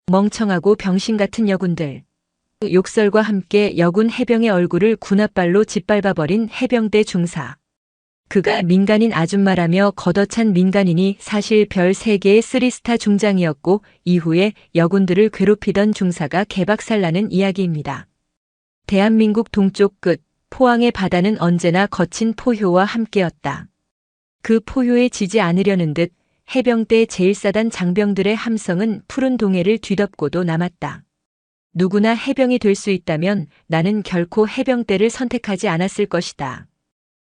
멍청하고 병신 같은 여군들. 욕설과 함께 여군 해병의 얼굴을 군홧발로 짓밟아버린 해병대 중사. 그가 민간인 아줌마라며 걷어찬 민간인이 사실 별 3개의 3스타 중장이었고 이후에 여군들을 괴롭히던 중사가 개박살나는 이야기입니다. 대한민국 동쪽 끝 포항의 바다는 언제나 거친 포효와 함께였다. 그 포효에 지지 않으려는 듯 해병대 제1사단 장병들의 함성은 푸른 동해를 뒤덮고도 남았다. 누구나 해병이 될 수 있다면 나는 결코 해병대를 선택하지 않았을 것이다.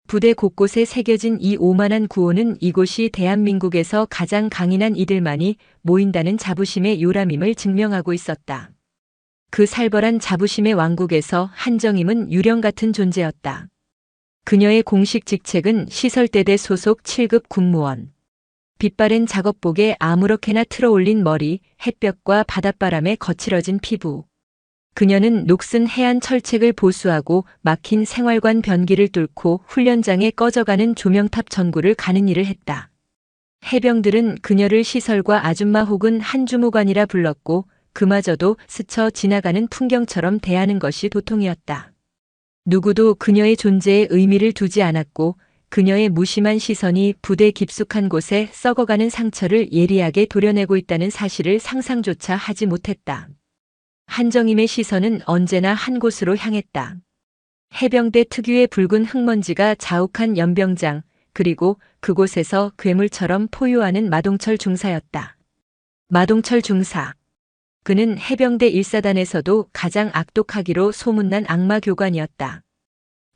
부대 곳곳에 새겨진 이 오만한 구호는 이곳이 대한민국에서 가장 강인한 이들만이 모인다는 자부심의 요람임을 증명하고 있었다. 그 살벌한 자부심의 왕국에서 한정임은 유령 같은 존재였다. 그녀의 공식 직책은 시설대대 소속 7급 군무원. 빛바랜 작업복에 아무렇게나 틀어올린 머리, 햇볕과 바닷바람에 거칠어진 피부. 그녀는 녹슨 해안 철책을 보수하고 막힌 생활관 변기를 뚫고 훈련장에 꺼져가는 조명탑 전구를 가는 일을 했다. 해병들은 그녀를 시설과 아줌마 혹은 한주무관이라 불렀고 그마저도 스쳐 지나가는 풍경처럼 대하는 것이 도통이었다. 누구도 그녀의 존재에 의미를 두지 않았고 그녀의 무심한 시선이 부대 깊숙한 곳에 썩어가는 상처를 예리하게 도려내고 있다는 사실을 상상조차 하지 못했다. 한정임의 시선은 언제나 한 곳으로 향했다. 해병대 특유의 붉은 흙먼지가 자욱한 연병장, 그리고 그곳에서 괴물처럼 포효하는 마동철 중사였다. 마동철 중사. 그는 해병대 1사단에서도 가장 악독하기로 소문난 악마 교관이었다.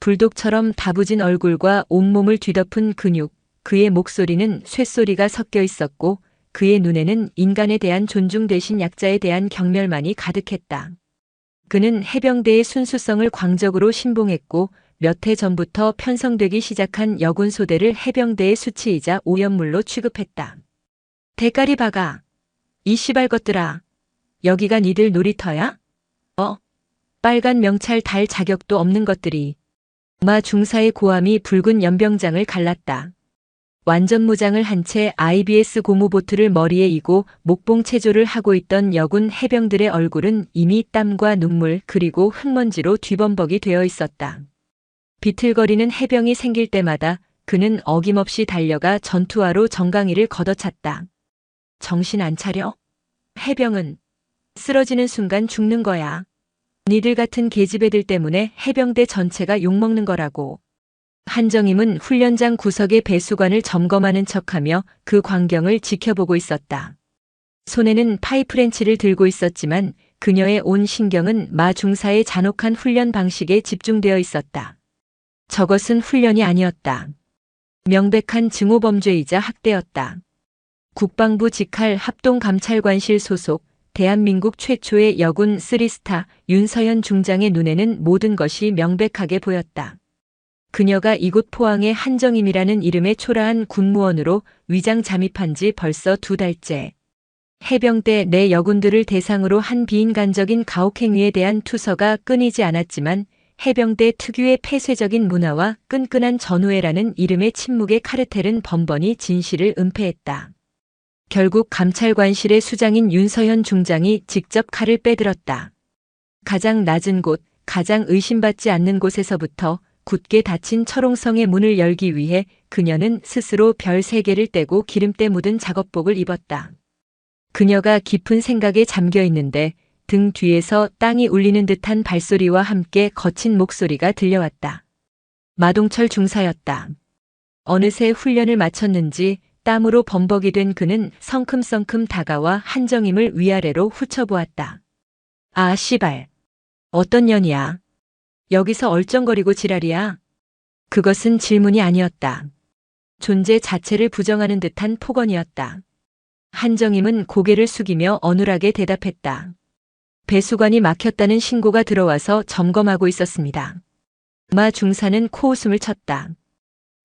불독처럼 다부진 얼굴과 온몸을 뒤덮은 근육, 그의 목소리는 쇳소리가 섞여 있었고 그의 눈에는 인간에 대한 존중 대신 약자에 대한 경멸만이 가득했다. 그는 해병대의 순수성을 광적으로 신봉했고 몇 해 전부터 편성되기 시작한 여군 소대를 해병대의 수치이자 오염물로 취급했다. 대가리 박아. 이 씨발 것들아. 여기가 니들 놀이터야? 빨간 명찰 달 자격도 없는 것들이. 마 중사의 고함이 붉은 연병장을 갈랐다. 완전 무장을 한 채 IBS 고무보트를 머리에 이고 목봉 체조를 하고 있던 여군 해병들의 얼굴은 이미 땀과 눈물 그리고 흙먼지로 뒤범벅이 되어 있었다. 비틀거리는 해병이 생길 때마다 그는 어김없이 달려가 전투화로 정강이를 걷어찼다. 정신 안 차려? 해병은 쓰러지는 순간 죽는 거야. 니들 같은 계집애들 때문에 해병대 전체가 욕먹는 거라고. 한정임은 훈련장 구석의 배수관을 점검하는 척하며 그 광경을 지켜보고 있었다. 손에는 파이프렌치를 들고 있었지만 그녀의 온 신경은 마 중사의 잔혹한 훈련 방식에 집중되어 있었다. 저것은 훈련이 아니었다. 명백한 증오범죄이자 학대였다. 국방부 직할 합동감찰관실 소속 대한민국 최초의 여군 3스타 윤서현 중장의 눈에는 모든 것이 명백하게 보였다. 그녀가 이곳 포항의 한정임이라는 이름의 초라한 군무원으로 위장 잠입한 지 벌써 2달째. 해병대 내 여군들을 대상으로 한 비인간적인 가혹행위에 대한 투서가 끊이지 않았지만 해병대 특유의 폐쇄적인 문화와 끈끈한 전우애라는 이름의 침묵의 카르텔은 번번이 진실을 은폐했다. 결국 감찰관실의 수장인 윤서현 중장이 직접 칼을 빼들었다. 가장 낮은 곳, 가장 의심받지 않는 곳에서부터 굳게 닫힌 철옹성의 문을 열기 위해 그녀는 스스로 별 3개를 떼고 기름때 묻은 작업복을 입었다. 그녀가 깊은 생각에 잠겨 있는데 등 뒤에서 땅이 울리는 듯한 발소리와 함께 거친 목소리가 들려왔다. 마동철 중사였다. 어느새 훈련을 마쳤는지 땀으로 범벅이 된 그는 성큼성큼 다가와 한정임을 위아래로 훑어보았다. 아 씨발. 어떤 년이야. 여기서 얼쩡거리고 지랄이야. 그것은 질문이 아니었다. 존재 자체를 부정하는 듯한 폭언이었다. 한정임은 고개를 숙이며 어눌하게 대답했다. 배수관이 막혔다는 신고가 들어와서 점검하고 있었습니다. 마 중사는 코웃음을 쳤다.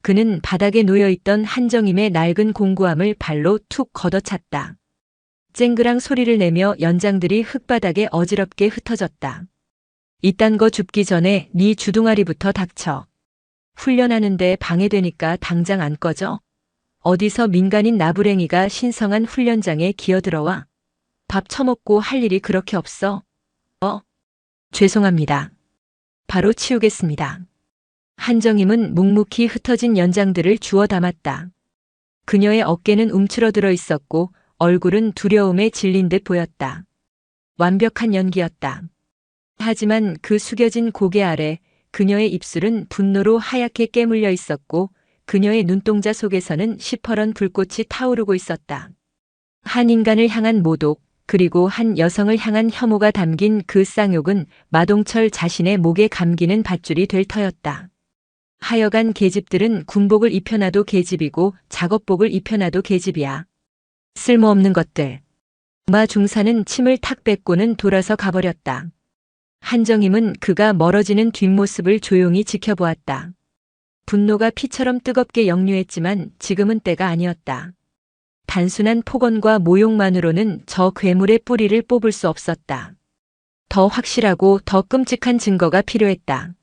그는 바닥에 놓여있던 한정임의 낡은 공구함을 발로 툭 걷어찼다. 쨍그랑 소리를 내며 연장들이 흙바닥에 어지럽게 흩어졌다. 이딴 거 줍기 전에 네 주둥아리부터 닥쳐. 훈련하는데 방해되니까 당장 안 꺼져? 어디서 민간인 나부랭이가 신성한 훈련장에 기어들어와? 밥 처먹고 할 일이 그렇게 없어? 죄송합니다. 바로 치우겠습니다. 한정임은 묵묵히 흩어진 연장들을 주워 담았다. 그녀의 어깨는 움츠러들어 있었고 얼굴은 두려움에 질린 듯 보였다. 완벽한 연기였다. 하지만 그 숙여진 고개 아래 그녀의 입술은 분노로 하얗게 깨물려 있었고 그녀의 눈동자 속에서는 시퍼런 불꽃이 타오르고 있었다. 한 인간을 향한 모독, 그리고 한 여성을 향한 혐오가 담긴 그 쌍욕은 마동철 자신의 목에 감기는 밧줄이 될 터였다. 하여간 계집들은 군복을 입혀놔도 계집이고 작업복을 입혀놔도 계집이야. 쓸모없는 것들. 마 중사는 침을 탁 뱉고는 돌아서 가버렸다. 한정임은 그가 멀어지는 뒷모습을 조용히 지켜보았다. 분노가 피처럼 뜨겁게 역류했지만 지금은 때가 아니었다. 단순한 폭언과 모욕만으로는 저 괴물의 뿌리를 뽑을 수 없었다. 더 확실하고 더 끔찍한 증거가 필요했다.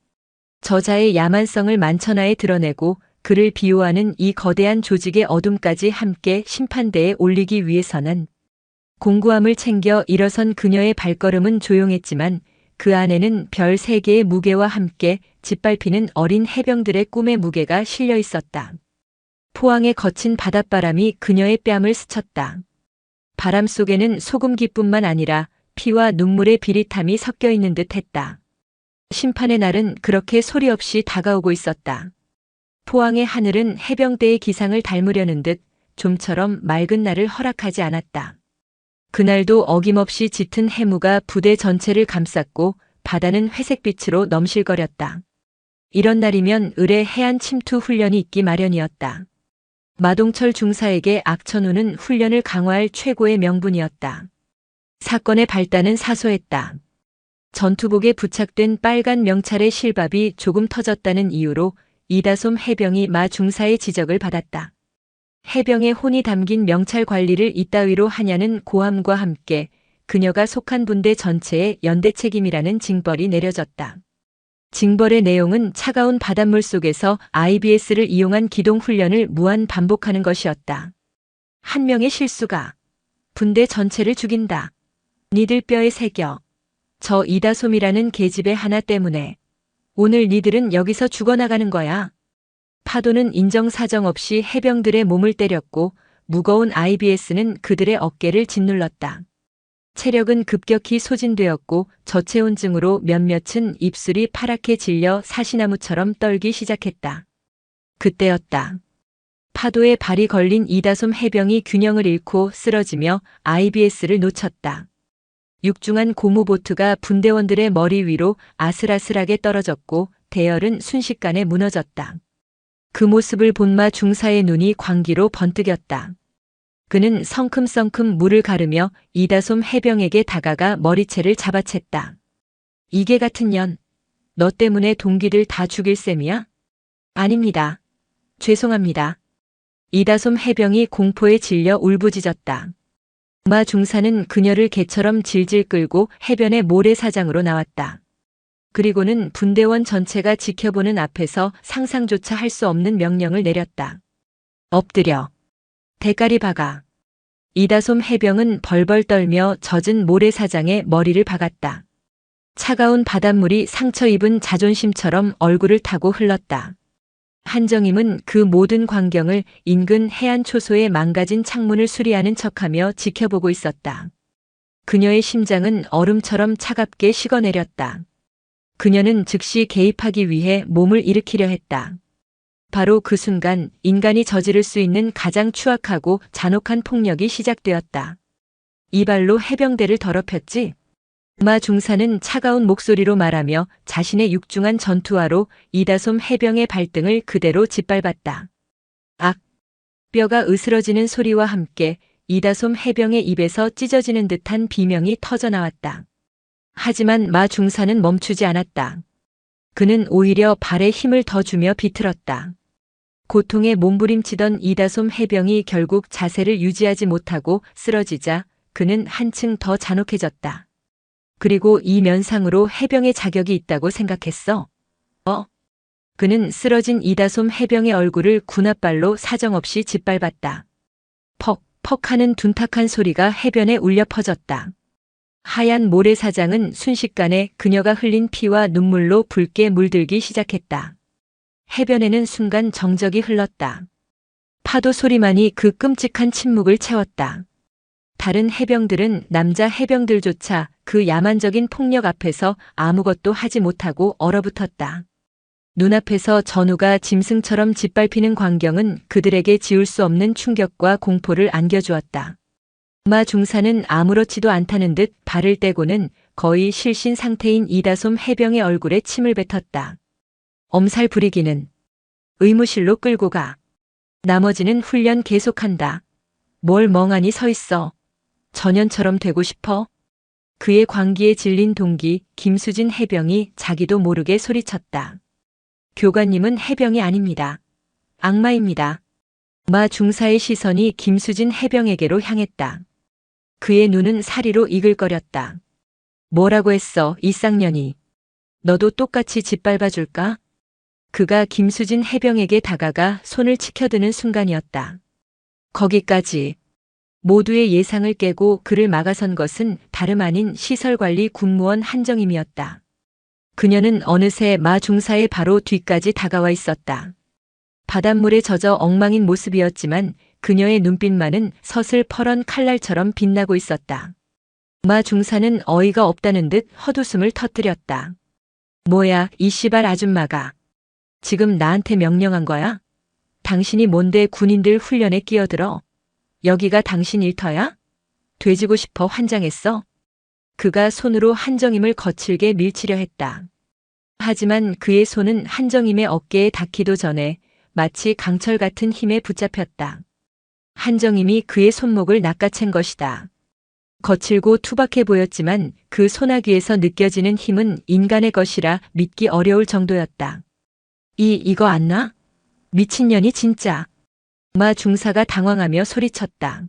저자의 야만성을 만천하에 드러내고 그를 비호하는 이 거대한 조직의 어둠까지 함께 심판대에 올리기 위해서는 공구함을 챙겨 일어선 그녀의 발걸음은 조용했지만 그 안에는 별 3개의 무게와 함께 짓밟히는 어린 해병들의 꿈의 무게가 실려 있었다. 포항의 거친 바닷바람이 그녀의 뺨을 스쳤다. 바람 속에는 소금기뿐만 아니라 피와 눈물의 비릿함이 섞여 있는 듯 했다. 심판의 날은 그렇게 소리 없이 다가오고 있었다. 포항의 하늘은 해병대의 기상을 닮으려는 듯 좀처럼 맑은 날을 허락하지 않았다. 그날도 어김없이 짙은 해무가 부대 전체를 감쌌고 바다는 회색빛으로 넘실거렸다. 이런 날이면 을의 해안 침투 훈련이 있기 마련이었다. 마동철 중사에게 악천후는 훈련을 강화할 최고의 명분이었다. 사건의 발단은 사소했다. 전투복에 부착된 빨간 명찰의 실밥이 조금 터졌다는 이유로 이다솜 해병이 마 중사의 지적을 받았다. 해병의 혼이 담긴 명찰 관리를 이따위로 하냐는 고함과 함께 그녀가 속한 분대 전체의 연대 책임이라는 징벌이 내려졌다. 징벌의 내용은 차가운 바닷물 속에서 IBS를 이용한 기동 훈련을 무한 반복하는 것이었다. 한 명의 실수가 분대 전체를 죽인다. 니들 뼈에 새겨. 저 이다솜이라는 계집의 하나 때문에 오늘 니들은 여기서 죽어나가는 거야. 파도는 인정사정 없이 해병들의 몸을 때렸고 무거운 IBS는 그들의 어깨를 짓눌렀다. 체력은 급격히 소진되었고 저체온증으로 몇몇은 입술이 파랗게 질려 사시나무처럼 떨기 시작했다. 그때였다. 파도에 발이 걸린 이다솜 해병이 균형을 잃고 쓰러지며 IBS를 놓쳤다. 육중한 고무보트가 분대원들의 머리 위로 아슬아슬하게 떨어졌고 대열은 순식간에 무너졌다. 그 모습을 본 마 중사의 눈이 광기로 번뜩였다. 그는 성큼성큼 물을 가르며 이다솜 해병에게 다가가 머리채를 잡아챘다. 이게 같은 년, 너 때문에 동기들 다 죽일 셈이야? 아닙니다. 죄송합니다. 이다솜 해병이 공포에 질려 울부짖었다. 마 중사는 그녀를 개처럼 질질 끌고 해변의 모래사장으로 나왔다. 그리고는 분대원 전체가 지켜보는 앞에서 상상조차 할 수 없는 명령을 내렸다. 엎드려. 대가리 박아. 이다솜 해병은 벌벌 떨며 젖은 모래사장에 머리를 박았다. 차가운 바닷물이 상처 입은 자존심처럼 얼굴을 타고 흘렀다. 한정임은 그 모든 광경을 인근 해안 초소의 망가진 창문을 수리하는 척하며 지켜보고 있었다. 그녀의 심장은 얼음처럼 차갑게 식어내렸다. 그녀는 즉시 개입하기 위해 몸을 일으키려 했다. 바로 그 순간 인간이 저지를 수 있는 가장 추악하고 잔혹한 폭력이 시작되었다. 이발로 해병대를 더럽혔지? 마 중사는 차가운 목소리로 말하며 자신의 육중한 전투화로 이다솜 해병의 발등을 그대로 짓밟았다. 악! 뼈가 으스러지는 소리와 함께 이다솜 해병의 입에서 찢어지는 듯한 비명이 터져나왔다. 하지만 마 중사는 멈추지 않았다. 그는 오히려 발에 힘을 더 주며 비틀었다. 고통에 몸부림치던 이다솜 해병이 결국 자세를 유지하지 못하고 쓰러지자 그는 한층 더 잔혹해졌다. 그리고 이 면상으로 해병의 자격이 있다고 생각했어? 그는 쓰러진 이다솜 해병의 얼굴을 군홧발로 사정없이 짓밟았다. 퍽, 퍽 하는 둔탁한 소리가 해변에 울려 퍼졌다. 하얀 모래사장은 순식간에 그녀가 흘린 피와 눈물로 붉게 물들기 시작했다. 해변에는 순간 정적이 흘렀다. 파도 소리만이 그 끔찍한 침묵을 채웠다. 다른 해병들은 남자 해병들조차 그 야만적인 폭력 앞에서 아무것도 하지 못하고 얼어붙었다. 눈앞에서 전우가 짐승처럼 짓밟히는 광경은 그들에게 지울 수 없는 충격과 공포를 안겨주었다. 마 중사는 아무렇지도 않다는 듯 발을 떼고는 거의 실신 상태인 이다솜 해병의 얼굴에 침을 뱉었다. 엄살 부리기는 의무실로 끌고 가. 나머지는 훈련 계속한다. 뭘 멍하니 서 있어. 전현처럼 되고 싶어? 그의 광기에 질린 동기 김수진 해병이 자기도 모르게 소리쳤다. 교관님은 해병이 아닙니다. 악마입니다. 마 중사의 시선이 김수진 해병에게로 향했다. 그의 눈은 사리로 이글거렸다. 뭐라고 했어, 이 쌍년이. 너도 똑같이 짓밟아줄까? 그가 김수진 해병에게 다가가 손을 치켜드는 순간이었다. 거기까지. 모두의 예상을 깨고 그를 막아선 것은 다름 아닌 시설관리 군무원 한정임이었다. 그녀는 어느새 마 중사의 바로 뒤까지 다가와 있었다. 바닷물에 젖어 엉망인 모습이었지만 그녀의 눈빛만은 서슬퍼런 칼날처럼 빛나고 있었다. 마 중사는 어이가 없다는 듯 헛웃음을 터뜨렸다. 뭐야, 이 씨발 아줌마가. 지금 나한테 명령한 거야? 당신이 뭔데 군인들 훈련에 끼어들어? 여기가 당신 일터야? 돼지고 싶어 환장했어? 그가 손으로 한정임을 거칠게 밀치려 했다. 하지만 그의 손은 한정임의 어깨에 닿기도 전에 마치 강철 같은 힘에 붙잡혔다. 한정임이 그의 손목을 낚아챈 것이다. 거칠고 투박해 보였지만 그 소나귀에서 느껴지는 힘은 인간의 것이라 믿기 어려울 정도였다. 이거 안 나? 미친년이 진짜. 마 중사가 당황하며 소리쳤다.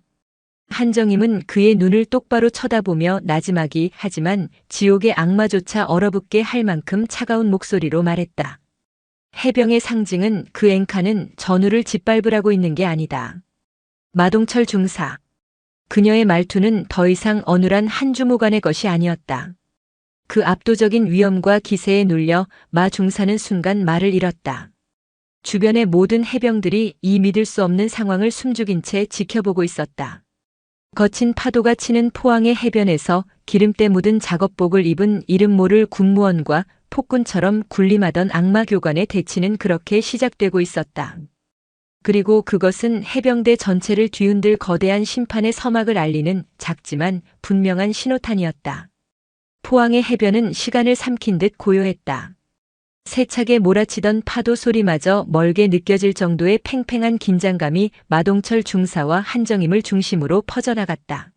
한정임은 그의 눈을 똑바로 쳐다보며 나지막이 하지만 지옥의 악마조차 얼어붙게 할 만큼 차가운 목소리로 말했다. 해병의 상징은 그 앵카는 전우를 짓밟으라고 있는 게 아니다. 마동철 중사. 그녀의 말투는 더 이상 어눌한 한주무관의 것이 아니었다. 그 압도적인 위엄과 기세에 눌려 마 중사는 순간 말을 잃었다. 주변의 모든 해병들이 이 믿을 수 없는 상황을 숨죽인 채 지켜보고 있었다. 거친 파도가 치는 포항의 해변에서 기름때 묻은 작업복을 입은 이름 모를 군무원과 폭군처럼 군림하던 악마 교관의 대치는 그렇게 시작되고 있었다. 그리고 그것은 해병대 전체를 뒤흔들 거대한 심판의 서막을 알리는 작지만 분명한 신호탄이었다. 포항의 해변은 시간을 삼킨 듯 고요했다. 세차게 몰아치던 파도 소리마저 멀게 느껴질 정도의 팽팽한 긴장감이 마동철 중사와 한정임을 중심으로 퍼져나갔다.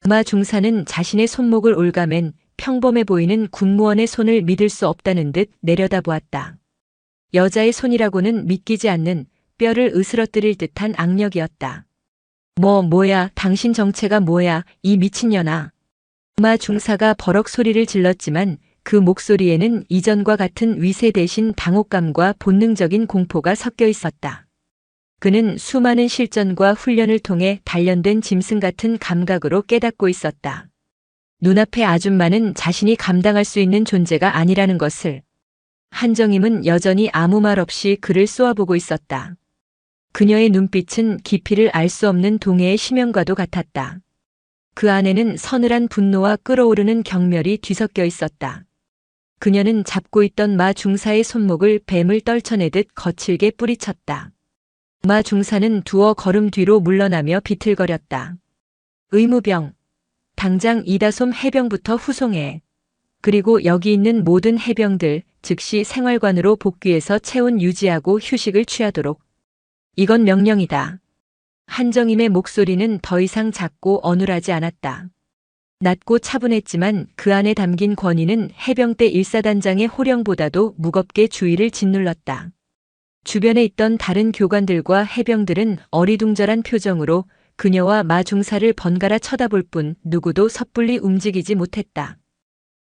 마 중사는 자신의 손목을 올가맨 평범해 보이는 군무원의 손을 믿을 수 없다는 듯 내려다보았다. 여자의 손이라고는 믿기지 않는 뼈를 으스러뜨릴 듯한 악력이었다. 뭐야, 당신 정체가 뭐야, 이 미친년아. 마 중사가 버럭 소리를 질렀지만 그 목소리에는 이전과 같은 위세 대신 당혹감과 본능적인 공포가 섞여 있었다. 그는 수많은 실전과 훈련을 통해 단련된 짐승 같은 감각으로 깨닫고 있었다. 눈앞의 아줌마는 자신이 감당할 수 있는 존재가 아니라는 것을. 한정임은 여전히 아무 말 없이 그를 쏘아보고 있었다. 그녀의 눈빛은 깊이를 알 수 없는 동해의 심연과도 같았다. 그 안에는 서늘한 분노와 끓어오르는 경멸이 뒤섞여 있었다. 그녀는 잡고 있던 마 중사의 손목을 뱀을 떨쳐내듯 거칠게 뿌리쳤다. 마 중사는 두어 걸음 뒤로 물러나며 비틀거렸다. 의무병. 당장 이다솜 해병부터 후송해. 그리고 여기 있는 모든 해병들, 즉시 생활관으로 복귀해서 체온 유지하고 휴식을 취하도록. 이건 명령이다. 한정임의 목소리는 더 이상 작고 어눌하지 않았다. 낮고 차분했지만 그 안에 담긴 권위는 해병대 일사단장의 호령보다도 무겁게 주의를 짓눌렀다. 주변에 있던 다른 교관들과 해병들은 어리둥절한 표정으로 그녀와 마 중사를 번갈아 쳐다볼 뿐 누구도 섣불리 움직이지 못했다.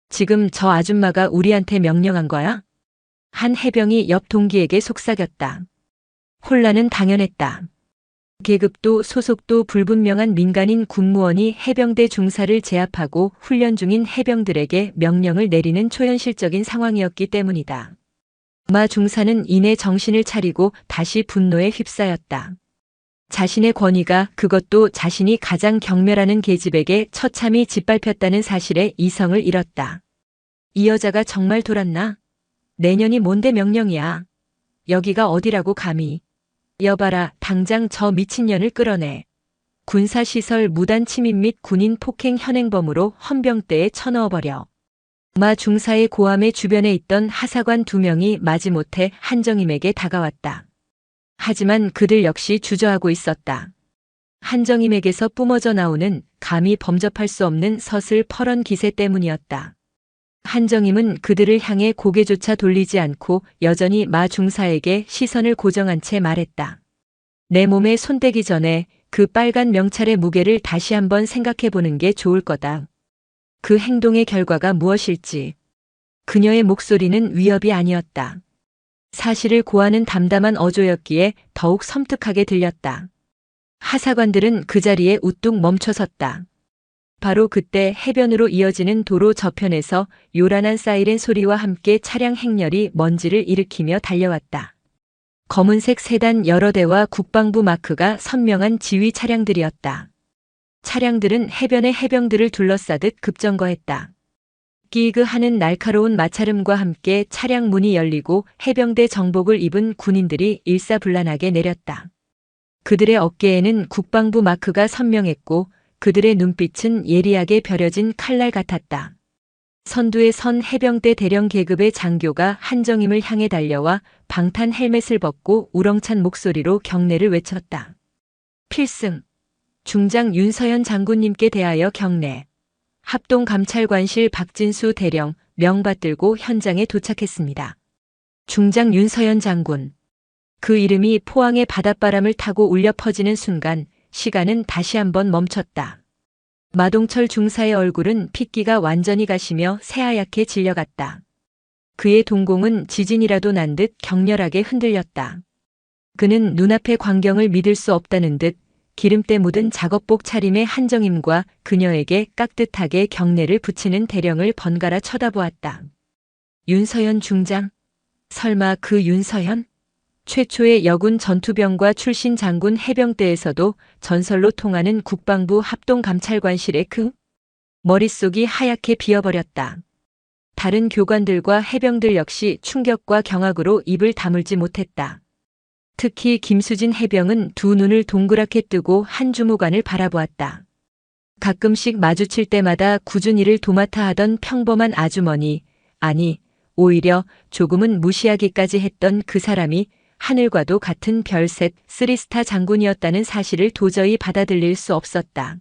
지금 저 아줌마가 우리한테 명령한 거야? 한 해병이 옆 동기에게 속삭였다. 혼란은 당연했다. 계급도 소속도 불분명한 민간인 군무원이 해병대 중사를 제압하고 훈련 중인 해병들에게 명령을 내리는 초현실적인 상황이었기 때문이다. 마 중사는 이내 정신을 차리고 다시 분노에 휩싸였다. 자신의 권위가, 그것도 자신이 가장 경멸하는 계집에게 처참히 짓밟혔다는 사실에 이성을 잃었다. 이 여자가 정말 돌았나? 내년이 뭔데 명령이야. 여기가 어디라고 감히. 여봐라, 당장 저 미친년을 끌어내. 군사시설 무단 침입 및 군인 폭행 현행범으로 헌병대에 쳐넣어버려. 마 중사의 고함에 주변에 있던 하사관 2명이 마지못해 한정임에게 다가왔다. 하지만 그들 역시 주저하고 있었다. 한정임에게서 뿜어져 나오는 감히 범접할 수 없는 서슬퍼런 기세 때문이었다. 한정임은 그들을 향해 고개조차 돌리지 않고 여전히 마 중사에게 시선을 고정한 채 말했다. 내 몸에 손대기 전에 그 빨간 명찰의 무게를 다시 한번 생각해 보는 게 좋을 거다. 그 행동의 결과가 무엇일지. 그녀의 목소리는 위협이 아니었다. 사실을 고하는 담담한 어조였기에 더욱 섬뜩하게 들렸다. 하사관들은 그 자리에 우뚝 멈춰섰다. 바로 그때 해변으로 이어지는 도로 저편에서 요란한 사이렌 소리와 함께 차량 행렬이 먼지를 일으키며 달려왔다. 검은색 세단 여러 대와 국방부 마크가 선명한 지휘 차량들이었다. 차량들은 해변의 해병들을 둘러싸듯 급정거했다. 끼그 하는 날카로운 마찰음과 함께 차량 문이 열리고 해병대 정복을 입은 군인들이 일사불란하게 내렸다. 그들의 어깨에는 국방부 마크가 선명했고 그들의 눈빛은 예리하게 벼려진 칼날 같았다. 선두에 선 해병대 대령 계급의 장교가 한정임을 향해 달려와 방탄 헬멧을 벗고 우렁찬 목소리로 경례를 외쳤다. 필승! 중장 윤서현 장군님께 대하여 경례. 합동감찰관실 박진수 대령 명받들고 현장에 도착했습니다. 중장 윤서현 장군. 그 이름이 포항의 바닷바람을 타고 울려 퍼지는 순간 시간은 다시 한번 멈췄다. 마동철 중사의 얼굴은 핏기가 완전히 가시며 새하얗게 질려갔다. 그의 동공은 지진이라도 난 듯 격렬하게 흔들렸다. 그는 눈앞의 광경을 믿을 수 없다는 듯 기름때 묻은 작업복 차림의 한정임과 그녀에게 깍듯하게 경례를 붙이는 대령을 번갈아 쳐다보았다. 윤서현 중장? 설마 그 윤서현? 최초의 여군 전투병과 출신 장군 해병대에서도 전설로 통하는 국방부 합동감찰관실의 그 머릿속이 하얗게 비어버렸다. 다른 교관들과 해병들 역시 충격과 경악으로 입을 다물지 못했다. 특히 김수진 해병은 두 눈을 동그랗게 뜨고 한 주무관을 바라보았다. 가끔씩 마주칠 때마다 꾸준히 일을 도맡아 하던 평범한 아주머니, 아니, 오히려 조금은 무시하기까지 했던 그 사람이 하늘과도 같은 별셋 3스타 장군이었다는 사실을 도저히 받아들일 수 없었다.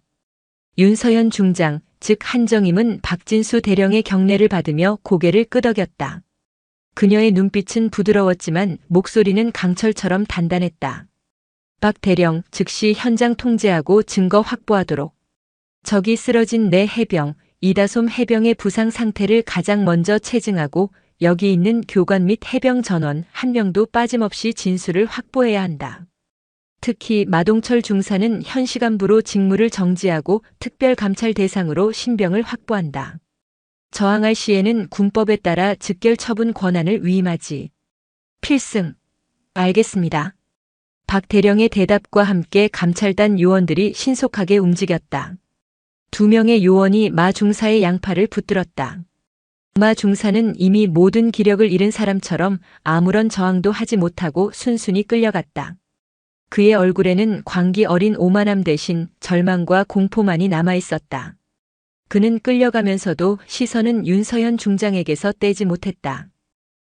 윤서현 중장, 즉 한정임은 박진수 대령의 경례를 받으며 고개를 끄덕였다. 그녀의 눈빛은 부드러웠지만 목소리는 강철처럼 단단했다. 박 대령, 즉시 현장 통제하고 증거 확보하도록. 적이 쓰러진 내 해병, 이다솜 해병의 부상 상태를 가장 먼저 체증하고 여기 있는 교관 및 해병 전원 한 명도 빠짐없이 진술을 확보해야 한다. 특히 마동철 중사는 현 시간부로 직무를 정지하고 특별 감찰 대상으로 신병을 확보한다. 저항할 시에는 군법에 따라 즉결 처분 권한을 위임하지. 필승. 알겠습니다. 박 대령의 대답과 함께 감찰단 요원들이 신속하게 움직였다. 2명의 요원이 마 중사의 양팔을 붙들었다. 마 중사는 이미 모든 기력을 잃은 사람처럼 아무런 저항도 하지 못하고 순순히 끌려갔다. 그의 얼굴에는 광기 어린 오만함 대신 절망과 공포만이 남아있었다. 그는 끌려가면서도 시선은 윤서현 중장에게서 떼지 못했다.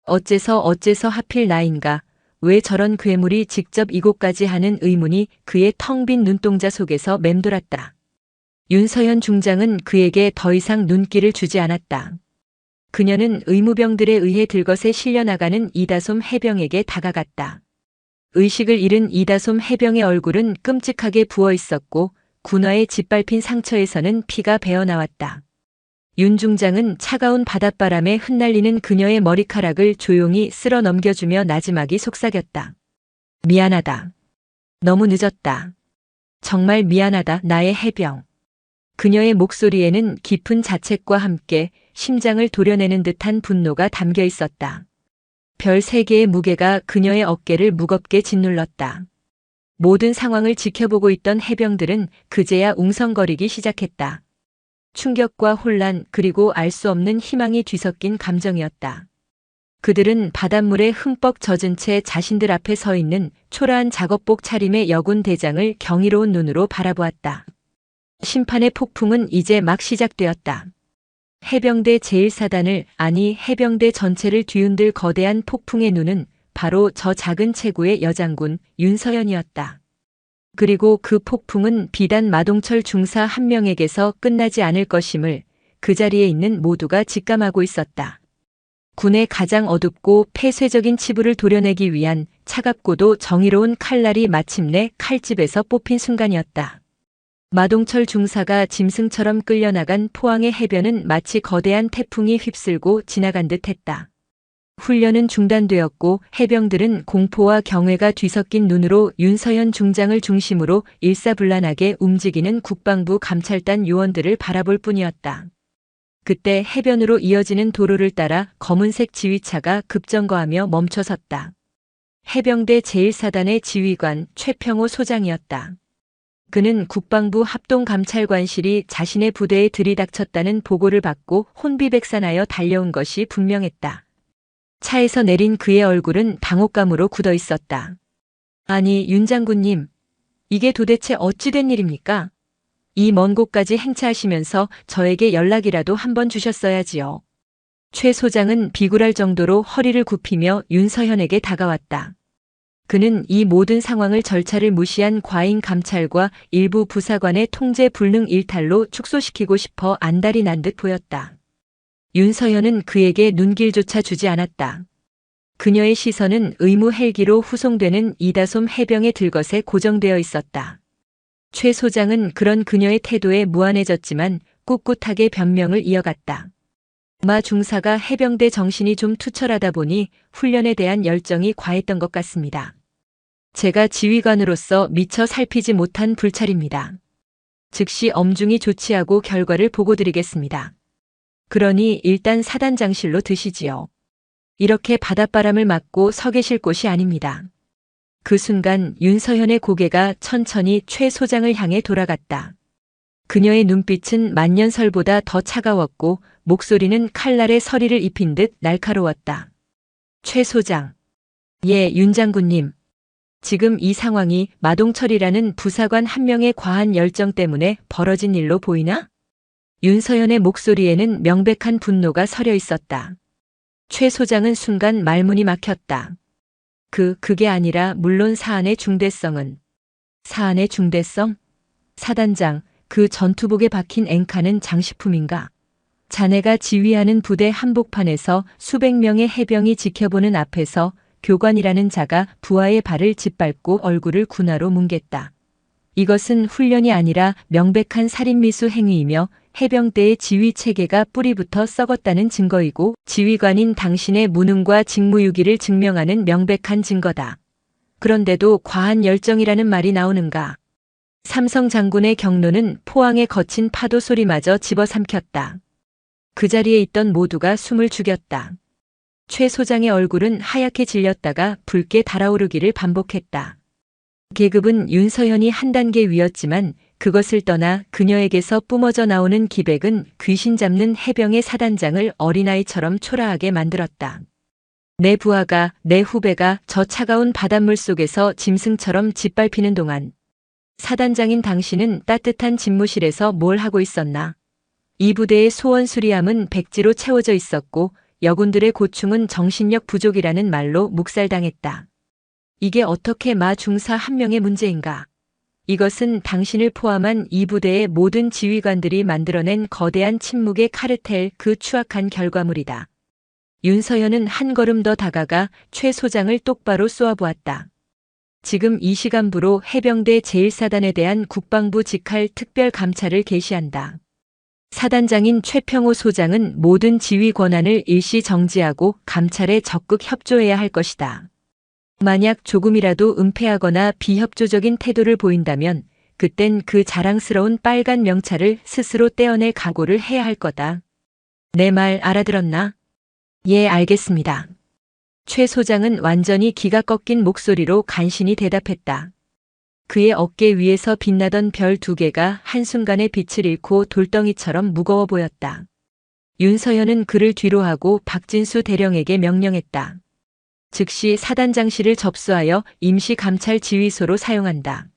어째서 하필 나인가? 왜 저런 괴물이 직접 이곳까지 하는 의문이 그의 텅 빈 눈동자 속에서 맴돌았다. 윤서현 중장은 그에게 더 이상 눈길을 주지 않았다. 그녀는 의무병들에 의해 들것에 실려나가는 이다솜 해병에게 다가갔다. 의식을 잃은 이다솜 해병의 얼굴은 끔찍하게 부어 있었고 군화에 짓밟힌 상처에서는 피가 배어나왔다. 윤 중장은 차가운 바닷바람에 흩날리는 그녀의 머리카락을 조용히 쓸어 넘겨주며 나지막이 속삭였다. 미안하다. 너무 늦었다. 정말 미안하다, 나의 해병. 그녀의 목소리에는 깊은 자책과 함께 심장을 도려내는 듯한 분노가 담겨 있었다. 별 3개의 무게가 그녀의 어깨를 무겁게 짓눌렀다. 모든 상황을 지켜보고 있던 해병들은 그제야 웅성거리기 시작했다. 충격과 혼란, 그리고 알 수 없는 희망이 뒤섞인 감정이었다. 그들은 바닷물에 흠뻑 젖은 채 자신들 앞에 서 있는 초라한 작업복 차림의 여군 대장을 경이로운 눈으로 바라보았다. 심판의 폭풍은 이제 막 시작되었다. 해병대 제1사단을, 아니 해병대 전체를 뒤흔들 거대한 폭풍의 눈은 바로 저 작은 체구의 여장군 윤서연이었다. 그리고 그 폭풍은 비단 마동철 중사 한 명에게서 끝나지 않을 것임을 그 자리에 있는 모두가 직감하고 있었다. 군의 가장 어둡고 폐쇄적인 치부를 도려내기 위한 차갑고도 정의로운 칼날이 마침내 칼집에서 뽑힌 순간이었다. 마동철 중사가 짐승처럼 끌려나간 포항의 해변은 마치 거대한 태풍이 휩쓸고 지나간 듯 했다. 훈련은 중단되었고 해병들은 공포와 경외가 뒤섞인 눈으로 윤서현 중장을 중심으로 일사불란하게 움직이는 국방부 감찰단 요원들을 바라볼 뿐이었다. 그때 해변으로 이어지는 도로를 따라 검은색 지휘차가 급정거하며 멈춰섰다. 해병대 제1사단의 지휘관 최평호 소장이었다. 그는 국방부 합동감찰관실이 자신의 부대에 들이닥쳤다는 보고를 받고 혼비백산하여 달려온 것이 분명했다. 차에서 내린 그의 얼굴은 당혹감으로 굳어 있었다. 아니, 윤 장군님, 이게 도대체 어찌 된 일입니까? 이 먼 곳까지 행차하시면서 저에게 연락이라도 한번 주셨어야지요. 최 소장은 비굴할 정도로 허리를 굽히며 윤서현에게 다가왔다. 그는 이 모든 상황을 절차를 무시한 과잉 감찰과 일부 부사관의 통제 불능 일탈로 축소시키고 싶어 안달이 난 듯 보였다. 윤서현은 그에게 눈길조차 주지 않았다. 그녀의 시선은 의무 헬기로 후송되는 이다솜 해병의 들것에 고정되어 있었다. 최 소장은 그런 그녀의 태도에 무안해졌지만 꿋꿋하게 변명을 이어갔다. 마 중사가 해병대 정신이 좀 투철하다 보니 훈련에 대한 열정이 과했던 것 같습니다. 제가 지휘관으로서 미처 살피지 못한 불찰입니다. 즉시 엄중히 조치하고 결과를 보고드리겠습니다. 그러니 일단 사단장실로 드시지요. 이렇게 바닷바람을 맞고 서 계실 곳이 아닙니다. 그 순간 윤서현의 고개가 천천히 최 소장을 향해 돌아갔다. 그녀의 눈빛은 만년설보다 더 차가웠고 목소리는 칼날에 서리를 입힌 듯 날카로웠다. 최 소장. 예, 윤 장군님. 지금 이 상황이 마동철이라는 부사관 한 명의 과한 열정 때문에 벌어진 일로 보이나? 윤서현의 목소리에는 명백한 분노가 서려 있었다. 최 소장은 순간 말문이 막혔다. 그게 아니라 물론 사안의 중대성은. 사안의 중대성? 사단장, 그 전투복에 박힌 앵카는 장식품인가? 자네가 지휘하는 부대 한복판에서 수백 명의 해병이 지켜보는 앞에서 교관이라는 자가 부하의 발을 짓밟고 얼굴을 군화로 뭉갰다. 이것은 훈련이 아니라 명백한 살인미수 행위이며 해병대의 지휘 체계가 뿌리부터 썩었다는 증거이고 지휘관인 당신의 무능과 직무유기를 증명하는 명백한 증거다. 그런데도 과한 열정이라는 말이 나오는가? 삼성 장군의 경로는 포항의 거친 파도 소리마저 집어삼켰다. 그 자리에 있던 모두가 숨을 죽였다. 최 소장의 얼굴은 하얗게 질렸다가 붉게 달아오르기를 반복했다. 계급은 윤서현이 한 단계 위였지만 그것을 떠나 그녀에게서 뿜어져 나오는 기백은 귀신 잡는 해병의 사단장을 어린아이처럼 초라하게 만들었다. 내 부하가, 내 후배가 저 차가운 바닷물 속에서 짐승처럼 짓밟히는 동안 사단장인 당신은 따뜻한 집무실에서 뭘 하고 있었나? 이 부대의 소원 수리함은 백지로 채워져 있었고 여군들의 고충은 정신력 부족이라는 말로 묵살당했다. 이게 어떻게 마 중사 한 명의 문제인가? 이것은 당신을 포함한 이 부대의 모든 지휘관들이 만들어낸 거대한 침묵의 카르텔 그 추악한 결과물이다. 윤서현은 한 걸음 더 다가가 최 소장을 똑바로 쏘아보았다. 지금 이 시간부로 해병대 제1사단에 대한 국방부 직할 특별 감찰을 개시한다. 사단장인 최평호 소장은 모든 지휘 권한을 일시 정지하고 감찰에 적극 협조해야 할 것이다. 만약 조금이라도 은폐하거나 비협조적인 태도를 보인다면 그땐 그 자랑스러운 빨간 명찰을 스스로 떼어낼 각오를 해야 할 거다. 내 말 알아들었나? 예, 알겠습니다. 최 소장은 완전히 기가 꺾인 목소리로 간신히 대답했다. 그의 어깨 위에서 빛나던 별 2개가 한순간에 빛을 잃고 돌덩이처럼 무거워 보였다. 윤서현은 그를 뒤로하고 박진수 대령에게 명령했다. 즉시 사단장실을 접수하여 임시감찰 지휘소로 사용한다.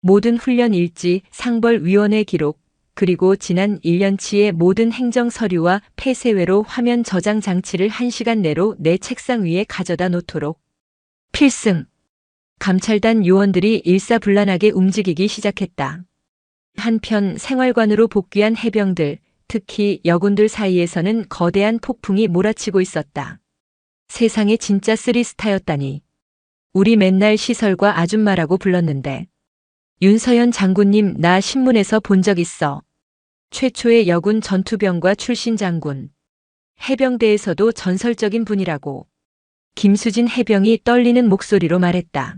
모든 훈련 일지, 상벌위원회 기록, 그리고 지난 1년치의 모든 행정 서류와 폐쇄회로 화면 저장 장치를 1시간 내로 내 책상 위에 가져다 놓도록. 필승! 감찰단 요원들이 일사불란하게 움직이기 시작했다. 한편 생활관으로 복귀한 해병들, 특히 여군들 사이에서는 거대한 폭풍이 몰아치고 있었다. 세상에 진짜 쓰리스타였다니. 우리 맨날 시설과 아줌마라고 불렀는데. 윤서현 장군님, 나 신문에서 본 적 있어. 최초의 여군 전투병과 출신 장군. 해병대에서도 전설적인 분이라고. 김수진 해병이 떨리는 목소리로 말했다.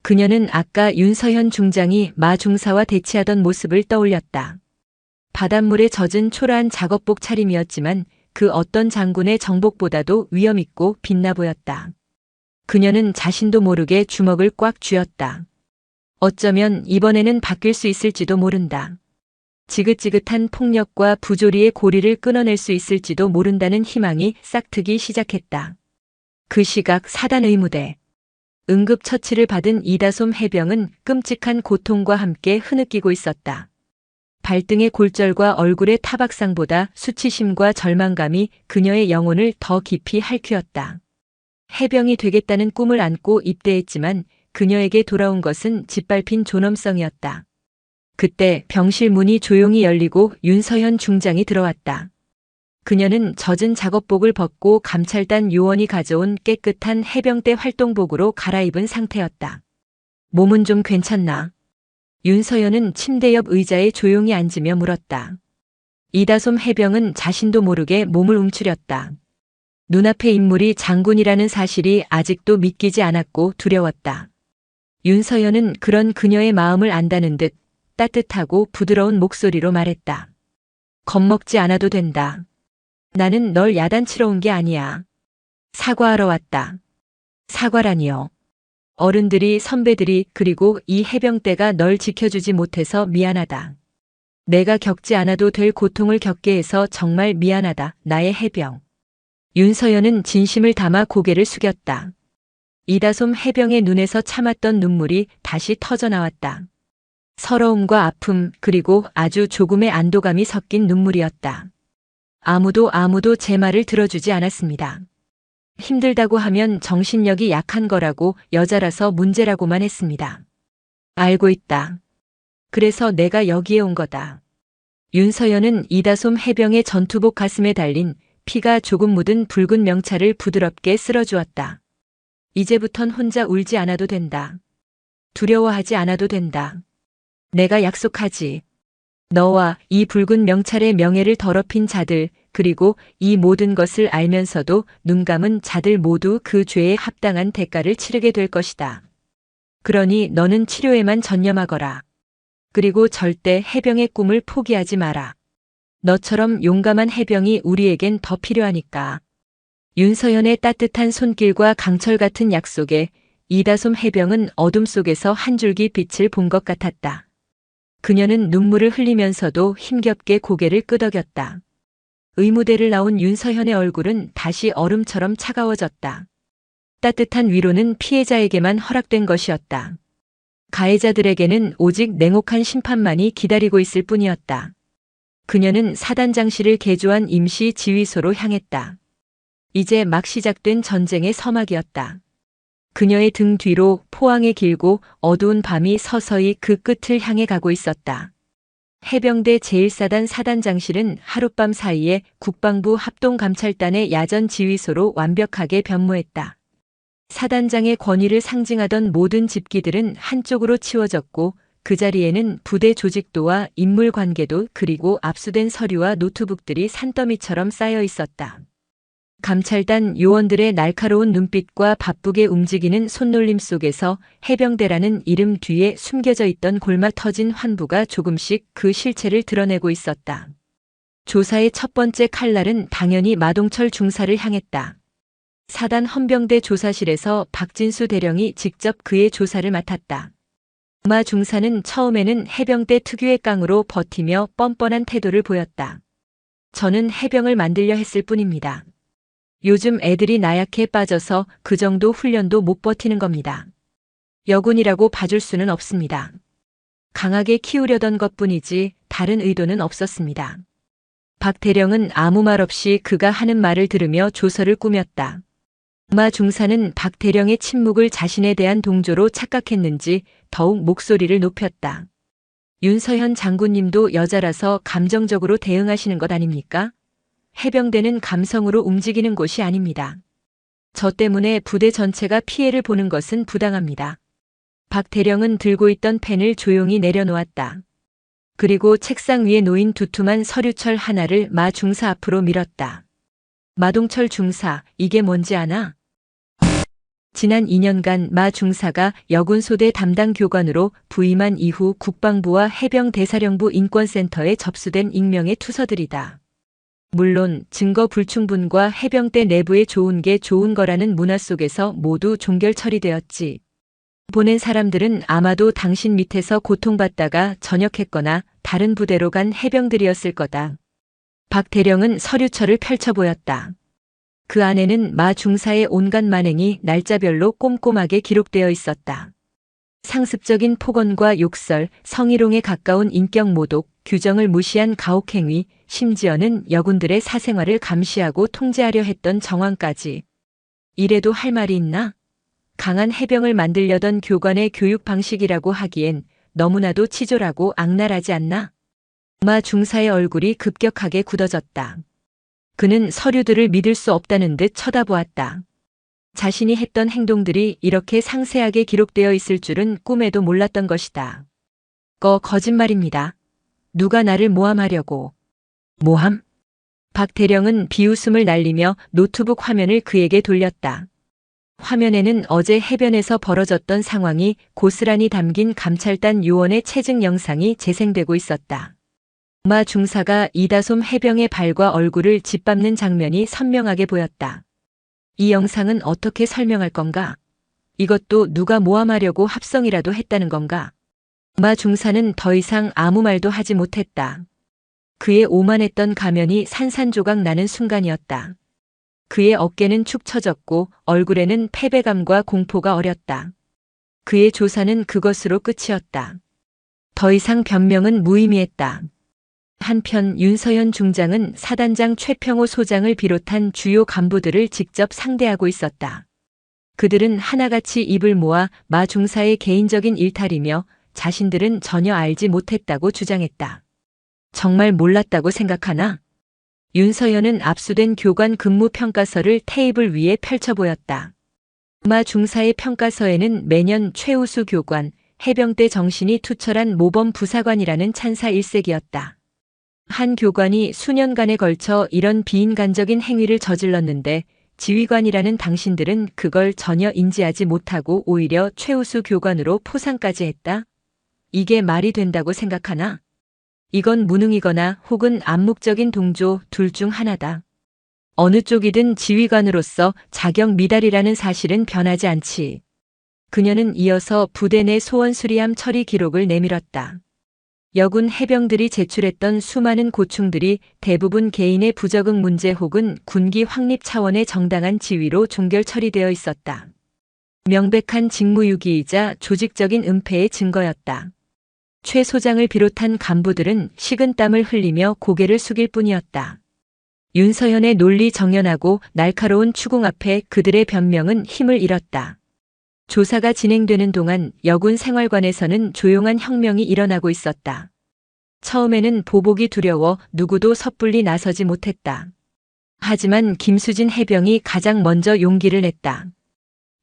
그녀는 아까 윤서현 중장이 마 중사와 대치하던 모습을 떠올렸다. 바닷물에 젖은 초라한 작업복 차림이었지만 그 어떤 장군의 정복보다도 위엄있고 빛나 보였다. 그녀는 자신도 모르게 주먹을 꽉 쥐었다. 어쩌면 이번에는 바뀔 수 있을지도 모른다. 지긋지긋한 폭력과 부조리의 고리를 끊어낼 수 있을지도 모른다는 희망이 싹트기 시작했다. 그 시각 사단 의무대. 응급처치를 받은 이다솜 해병은 끔찍한 고통과 함께 흐느끼고 있었다. 발등의 골절과 얼굴의 타박상보다 수치심과 절망감이 그녀의 영혼을 더 깊이 핥히었다. 해병이 되겠다는 꿈을 안고 입대했지만 그녀에게 돌아온 것은 짓밟힌 존엄성이었다. 그때 병실 문이 조용히 열리고 윤서현 중장이 들어왔다. 그녀는 젖은 작업복을 벗고 감찰단 요원이 가져온 깨끗한 해병대 활동복으로 갈아입은 상태였다. 몸은 좀 괜찮나? 윤서현은 침대 옆 의자에 조용히 앉으며 물었다. 이다솜 해병은 자신도 모르게 몸을 움츠렸다. 눈앞의 인물이 장군이라는 사실이 아직도 믿기지 않았고 두려웠다. 윤서현은 그런 그녀의 마음을 안다는 듯 따뜻하고 부드러운 목소리로 말했다. 겁먹지 않아도 된다. 나는 널 야단치러 온 게 아니야. 사과하러 왔다. 사과라니요. 어른들이, 선배들이, 그리고 이 해병대가 널 지켜주지 못해서 미안하다. 내가 겪지 않아도 될 고통을 겪게 해서 정말 미안하다. 나의 해병. 윤서연은 진심을 담아 고개를 숙였다. 이다솜 해병의 눈에서 참았던 눈물이 다시 터져나왔다. 서러움과 아픔, 그리고 아주 조금의 안도감이 섞인 눈물이었다. 아무도 제 말을 들어주지 않았습니다. 힘들다고 하면 정신력이 약한 거라고, 여자라서 문제라고만 했습니다. 알고 있다. 그래서 내가 여기에 온 거다. 윤서연은 이다솜 해병의 전투복 가슴에 달린 피가 조금 묻은 붉은 명찰을 부드럽게 쓸어주었다. 이제부턴 혼자 울지 않아도 된다. 두려워하지 않아도 된다. 내가 약속하지. 너와 이 붉은 명찰의 명예를 더럽힌 자들, 그리고 이 모든 것을 알면서도 눈 감은 자들 모두 그 죄에 합당한 대가를 치르게 될 것이다. 그러니 너는 치료에만 전념하거라. 그리고 절대 해병의 꿈을 포기하지 마라. 너처럼 용감한 해병이 우리에겐 더 필요하니까. 윤서연의 따뜻한 손길과 강철 같은 약속에 이다솜 해병은 어둠 속에서 한 줄기 빛을 본 것 같았다. 그녀는 눈물을 흘리면서도 힘겹게 고개를 끄덕였다. 의무대를 나온 윤서현의 얼굴은 다시 얼음처럼 차가워졌다. 따뜻한 위로는 피해자에게만 허락된 것이었다. 가해자들에게는 오직 냉혹한 심판만이 기다리고 있을 뿐이었다. 그녀는 사단장실을 개조한 임시 지휘소로 향했다. 이제 막 시작된 전쟁의 서막이었다. 그녀의 등 뒤로 포항의 길고 어두운 밤이 서서히 그 끝을 향해 가고 있었다. 해병대 제1사단 사단장실은 하룻밤 사이에 국방부 합동감찰단의 야전 지휘소로 완벽하게 변모했다. 사단장의 권위를 상징하던 모든 집기들은 한쪽으로 치워졌고 그 자리에는 부대 조직도와 인물 관계도, 그리고 압수된 서류와 노트북들이 산더미처럼 쌓여 있었다. 감찰단 요원들의 날카로운 눈빛과 바쁘게 움직이는 손놀림 속에서 해병대라는 이름 뒤에 숨겨져 있던 골마 터진 환부가 조금씩 그 실체를 드러내고 있었다. 조사의 첫 번째 칼날은 당연히 마동철 중사를 향했다. 사단 헌병대 조사실에서 박진수 대령이 직접 그의 조사를 맡았다. 마 중사는 처음에는 해병대 특유의 깡으로 버티며 뻔뻔한 태도를 보였다. 저는 해병을 만들려 했을 뿐입니다. 요즘 애들이 나약해 빠져서 그 정도 훈련도 못 버티는 겁니다. 여군이라고 봐줄 수는 없습니다. 강하게 키우려던 것뿐이지 다른 의도는 없었습니다. 박 대령은 아무 말 없이 그가 하는 말을 들으며 조서를 꾸몄다. 마 중사는 박 대령의 침묵을 자신에 대한 동조로 착각했는지 더욱 목소리를 높였다. 윤서현 장군님도 여자라서 감정적으로 대응하시는 것 아닙니까? 해병대는 감성으로 움직이는 곳이 아닙니다. 저 때문에 부대 전체가 피해를 보는 것은 부당합니다. 박 대령은 들고 있던 펜을 조용히 내려놓았다. 그리고 책상 위에 놓인 두툼한 서류철 하나를 마 중사 앞으로 밀었다. 마동철 중사, 이게 뭔지 아나? 지난 2년간 마 중사가 여군소대 담당 교관으로 부임한 이후 국방부와 해병대사령부 인권센터에 접수된 익명의 투서들이다. 물론 증거 불충분과 해병대 내부에 좋은 게 좋은 거라는 문화 속에서 모두 종결 처리되었지. 보낸 사람들은 아마도 당신 밑에서 고통받다가 전역했거나 다른 부대로 간 해병들이었을 거다. 박 대령은 서류철을 펼쳐 보였다. 그 안에는 마 중사의 온갖 만행이 날짜별로 꼼꼼하게 기록되어 있었다. 상습적인 폭언과 욕설, 성희롱에 가까운 인격 모독, 규정을 무시한 가혹행위, 심지어는 여군들의 사생활을 감시하고 통제하려 했던 정황까지. 이래도 할 말이 있나? 강한 해병을 만들려던 교관의 교육 방식이라고 하기엔 너무나도 치졸하고 악랄하지 않나? 마 중사의 얼굴이 급격하게 굳어졌다. 그는 서류들을 믿을 수 없다는 듯 쳐다보았다. 자신이 했던 행동들이 이렇게 상세하게 기록되어 있을 줄은 꿈에도 몰랐던 것이다. 거짓말입니다. 누가 나를 모함하려고. 모함? 박 대령은 비웃음을 날리며 노트북 화면을 그에게 돌렸다. 화면에는 어제 해변에서 벌어졌던 상황이 고스란히 담긴 감찰단 요원의 체증 영상이 재생되고 있었다. 마 중사가 이다솜 해병의 발과 얼굴을 짓밟는 장면이 선명하게 보였다. 이 영상은 어떻게 설명할 건가? 이것도 누가 모함하려고 합성이라도 했다는 건가? 마 중사는 더 이상 아무 말도 하지 못했다. 그의 오만했던 가면이 산산조각 나는 순간이었다. 그의 어깨는 축 처졌고 얼굴에는 패배감과 공포가 어렸다. 그의 조사는 그것으로 끝이었다. 더 이상 변명은 무의미했다. 한편 윤서현 중장은 사단장 최평호 소장을 비롯한 주요 간부들을 직접 상대하고 있었다. 그들은 하나같이 입을 모아 마 중사의 개인적인 일탈이며 자신들은 전혀 알지 못했다고 주장했다. 정말 몰랐다고 생각하나? 윤서현은 압수된 교관 근무 평가서를 테이블 위에 펼쳐 보였다. 마 중사의 평가서에는 매년 최우수 교관, 해병대 정신이 투철한 모범 부사관이라는 찬사 일색이었다. 한 교관이 수년간에 걸쳐 이런 비인간적인 행위를 저질렀는데 지휘관이라는 당신들은 그걸 전혀 인지하지 못하고 오히려 최우수 교관으로 포상까지 했다? 이게 말이 된다고 생각하나? 이건 무능이거나 혹은 암묵적인 동조 둘 중 하나다. 어느 쪽이든 지휘관으로서 자격 미달이라는 사실은 변하지 않지. 그녀는 이어서 부대 내 소원 수리함 처리 기록을 내밀었다. 여군 해병들이 제출했던 수많은 고충들이 대부분 개인의 부적응 문제 혹은 군기 확립 차원의 정당한 지위로 종결 처리되어 있었다. 명백한 직무유기이자 조직적인 은폐의 증거였다. 최 소장을 비롯한 간부들은 식은땀을 흘리며 고개를 숙일 뿐이었다. 윤서현의 논리 정연하고 날카로운 추궁 앞에 그들의 변명은 힘을 잃었다. 조사가 진행되는 동안 여군 생활관에서는 조용한 혁명이 일어나고 있었다. 처음에는 보복이 두려워 누구도 섣불리 나서지 못했다. 하지만 김수진 해병이 가장 먼저 용기를 냈다.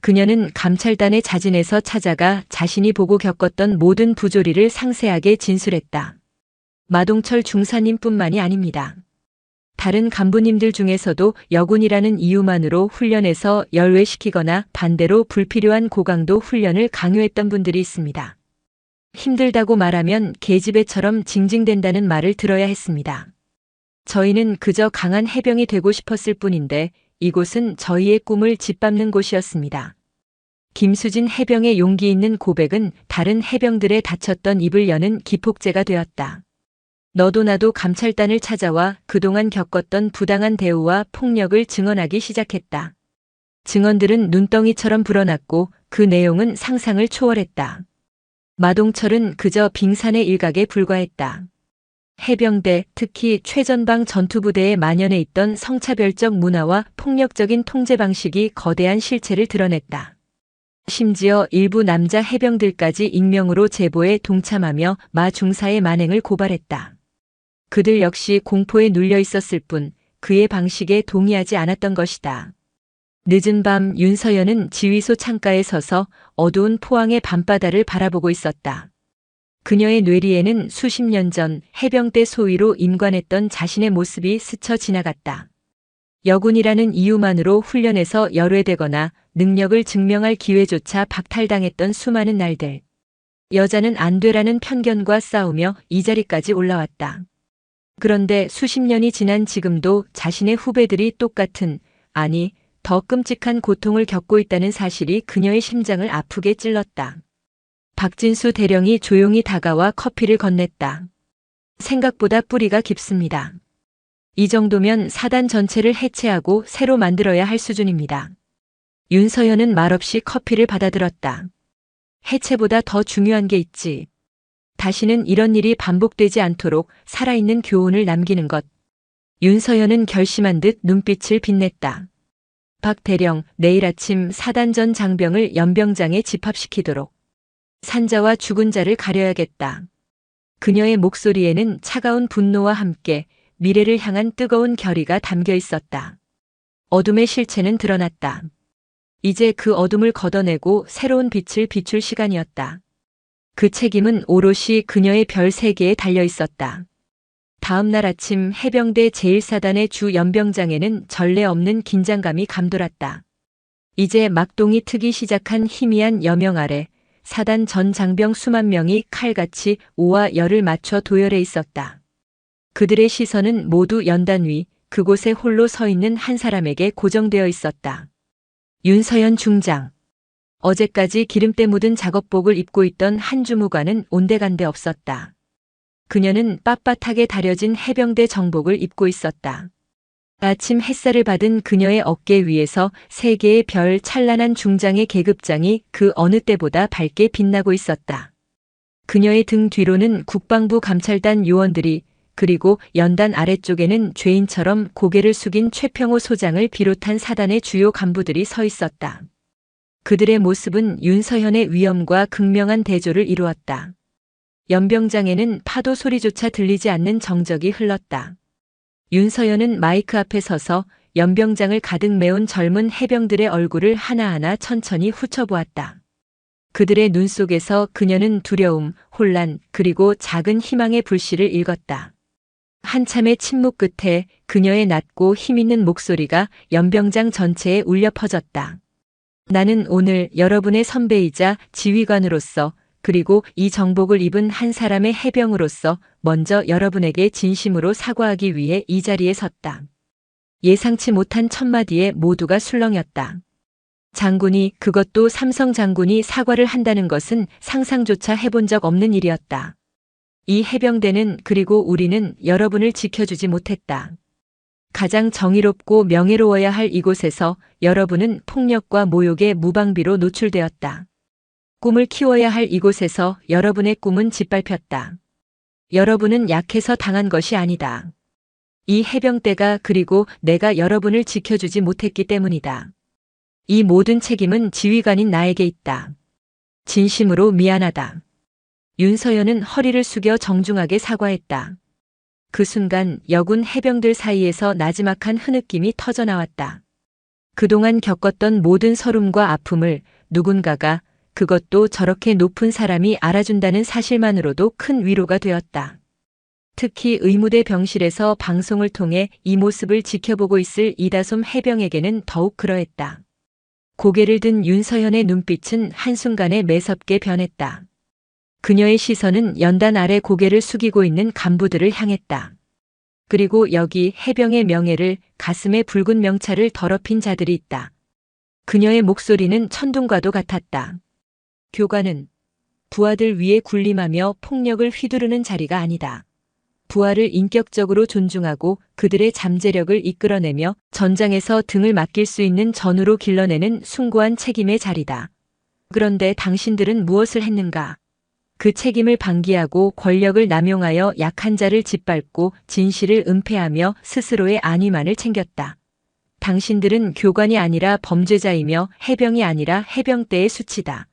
그녀는 감찰단의 자진에서 찾아가 자신이 보고 겪었던 모든 부조리를 상세하게 진술했다. 마동철 중사님뿐만이 아닙니다. 다른 간부님들 중에서도 여군이라는 이유만으로 훈련에서 열외시키거나 반대로 불필요한 고강도 훈련을 강요했던 분들이 있습니다. 힘들다고 말하면 계집애처럼 징징댄다는 말을 들어야 했습니다. 저희는 그저 강한 해병이 되고 싶었을 뿐인데 이곳은 저희의 꿈을 짓밟는 곳이었습니다. 김수진 해병의 용기 있는 고백은 다른 해병들의 닫혔던 입을 여는 기폭제가 되었다. 너도 나도 감찰단을 찾아와 그동안 겪었던 부당한 대우와 폭력을 증언하기 시작했다. 증언들은 눈덩이처럼 불어났고 그 내용은 상상을 초월했다. 마동철은 그저 빙산의 일각에 불과했다. 해병대, 특히 최전방 전투부대에 만연해 있던 성차별적 문화와 폭력적인 통제 방식이 거대한 실체를 드러냈다. 심지어 일부 남자 해병들까지 익명으로 제보에 동참하며 마 중사의 만행을 고발했다. 그들 역시 공포에 눌려 있었을 뿐 그의 방식에 동의하지 않았던 것이다. 늦은 밤 윤서연은 지휘소 창가에 서서 어두운 포항의 밤바다를 바라보고 있었다. 그녀의 뇌리에는 수십 년 전 해병대 소위로 임관했던 자신의 모습이 스쳐 지나갔다. 여군이라는 이유만으로 훈련에서 열외되거나 능력을 증명할 기회조차 박탈당했던 수많은 날들. 여자는 안 되라는 편견과 싸우며 이 자리까지 올라왔다. 그런데 수십 년이 지난 지금도 자신의 후배들이 똑같은, 아니, 더 끔찍한 고통을 겪고 있다는 사실이 그녀의 심장을 아프게 찔렀다. 박진수 대령이 조용히 다가와 커피를 건넸다. 생각보다 뿌리가 깊습니다. 이 정도면 사단 전체를 해체하고 새로 만들어야 할 수준입니다. 윤서연은 말없이 커피를 받아들었다. 해체보다 더 중요한 게 있지. 다시는 이런 일이 반복되지 않도록 살아있는 교훈을 남기는 것. 윤서연은 결심한 듯 눈빛을 빛냈다. 박 대령, 내일 아침 사단 전 장병을 연병장에 집합시키도록. 산자와 죽은 자를 가려야겠다. 그녀의 목소리에는 차가운 분노와 함께 미래를 향한 뜨거운 결의가 담겨 있었다. 어둠의 실체는 드러났다. 이제 그 어둠을 걷어내고 새로운 빛을 비출 시간이었다. 그 책임은 오롯이 그녀의 별 3개에 달려 있었다. 다음 날 아침 해병대 제1사단의 주 연병장에는 전례 없는 긴장감이 감돌았다. 이제 막동이 트기 시작한 희미한 여명 아래 사단 전 장병 수만 명이 칼같이 오와 열을 맞춰 도열해 있었다. 그들의 시선은 모두 연단 위 그곳에 홀로 서 있는 한 사람에게 고정되어 있었다. 윤서연 중장. 어제까지 기름때 묻은 작업복을 입고 있던 한 주무관은 온데간데 없었다. 그녀는 빳빳하게 다려진 해병대 정복을 입고 있었다. 아침 햇살을 받은 그녀의 어깨 위에서 3개의 별 찬란한 중장의 계급장이 그 어느 때보다 밝게 빛나고 있었다. 그녀의 등 뒤로는 국방부 감찰단 요원들이, 그리고 연단 아래쪽에는 죄인처럼 고개를 숙인 최평호 소장을 비롯한 사단의 주요 간부들이 서 있었다. 그들의 모습은 윤서현의 위엄과 극명한 대조를 이루었다. 연병장에는 파도 소리조차 들리지 않는 정적이 흘렀다. 윤서현은 마이크 앞에 서서 연병장을 가득 메운 젊은 해병들의 얼굴을 하나하나 천천히 훑어보았다. 그들의 눈 속에서 그녀는 두려움, 혼란, 그리고 작은 희망의 불씨를 읽었다. 한참의 침묵 끝에 그녀의 낮고 힘있는 목소리가 연병장 전체에 울려 퍼졌다. 나는 오늘 여러분의 선배이자 지휘관으로서, 그리고 이 정복을 입은 한 사람의 해병으로서 먼저 여러분에게 진심으로 사과하기 위해 이 자리에 섰다. 예상치 못한 첫마디에 모두가 술렁였다. 장군이, 그것도 삼성 장군이 사과를 한다는 것은 상상조차 해본 적 없는 일이었다. 이 해병대는, 그리고 우리는 여러분을 지켜주지 못했다. 가장 정의롭고 명예로워야 할 이곳에서 여러분은 폭력과 모욕의 무방비로 노출되었다. 꿈을 키워야 할 이곳에서 여러분의 꿈은 짓밟혔다. 여러분은 약해서 당한 것이 아니다. 이 해병대가, 그리고 내가 여러분을 지켜주지 못했기 때문이다. 이 모든 책임은 지휘관인 나에게 있다. 진심으로 미안하다. 윤서연은 허리를 숙여 정중하게 사과했다. 그 순간 여군 해병들 사이에서 나지막한 흐느낌이 터져나왔다. 그동안 겪었던 모든 서름과 아픔을 누군가가, 그것도 저렇게 높은 사람이 알아준다는 사실만으로도 큰 위로가 되었다. 특히 의무대 병실에서 방송을 통해 이 모습을 지켜보고 있을 이다솜 해병에게는 더욱 그러했다. 고개를 든 윤서현의 눈빛은 한순간에 매섭게 변했다. 그녀의 시선은 연단 아래 고개를 숙이고 있는 간부들을 향했다. 그리고 여기 해병의 명예를, 가슴에 붉은 명찰을 더럽힌 자들이 있다. 그녀의 목소리는 천둥과도 같았다. 교관은 부하들 위에 군림하며 폭력을 휘두르는 자리가 아니다. 부하를 인격적으로 존중하고 그들의 잠재력을 이끌어내며 전장에서 등을 맡길 수 있는 전우로 길러내는 숭고한 책임의 자리다. 그런데 당신들은 무엇을 했는가? 그 책임을 방기하고 권력을 남용하여 약한 자를 짓밟고 진실을 은폐하며 스스로의 안위만을 챙겼다. 당신들은 교관이 아니라 범죄자이며 해병이 아니라 해병대의 수치다.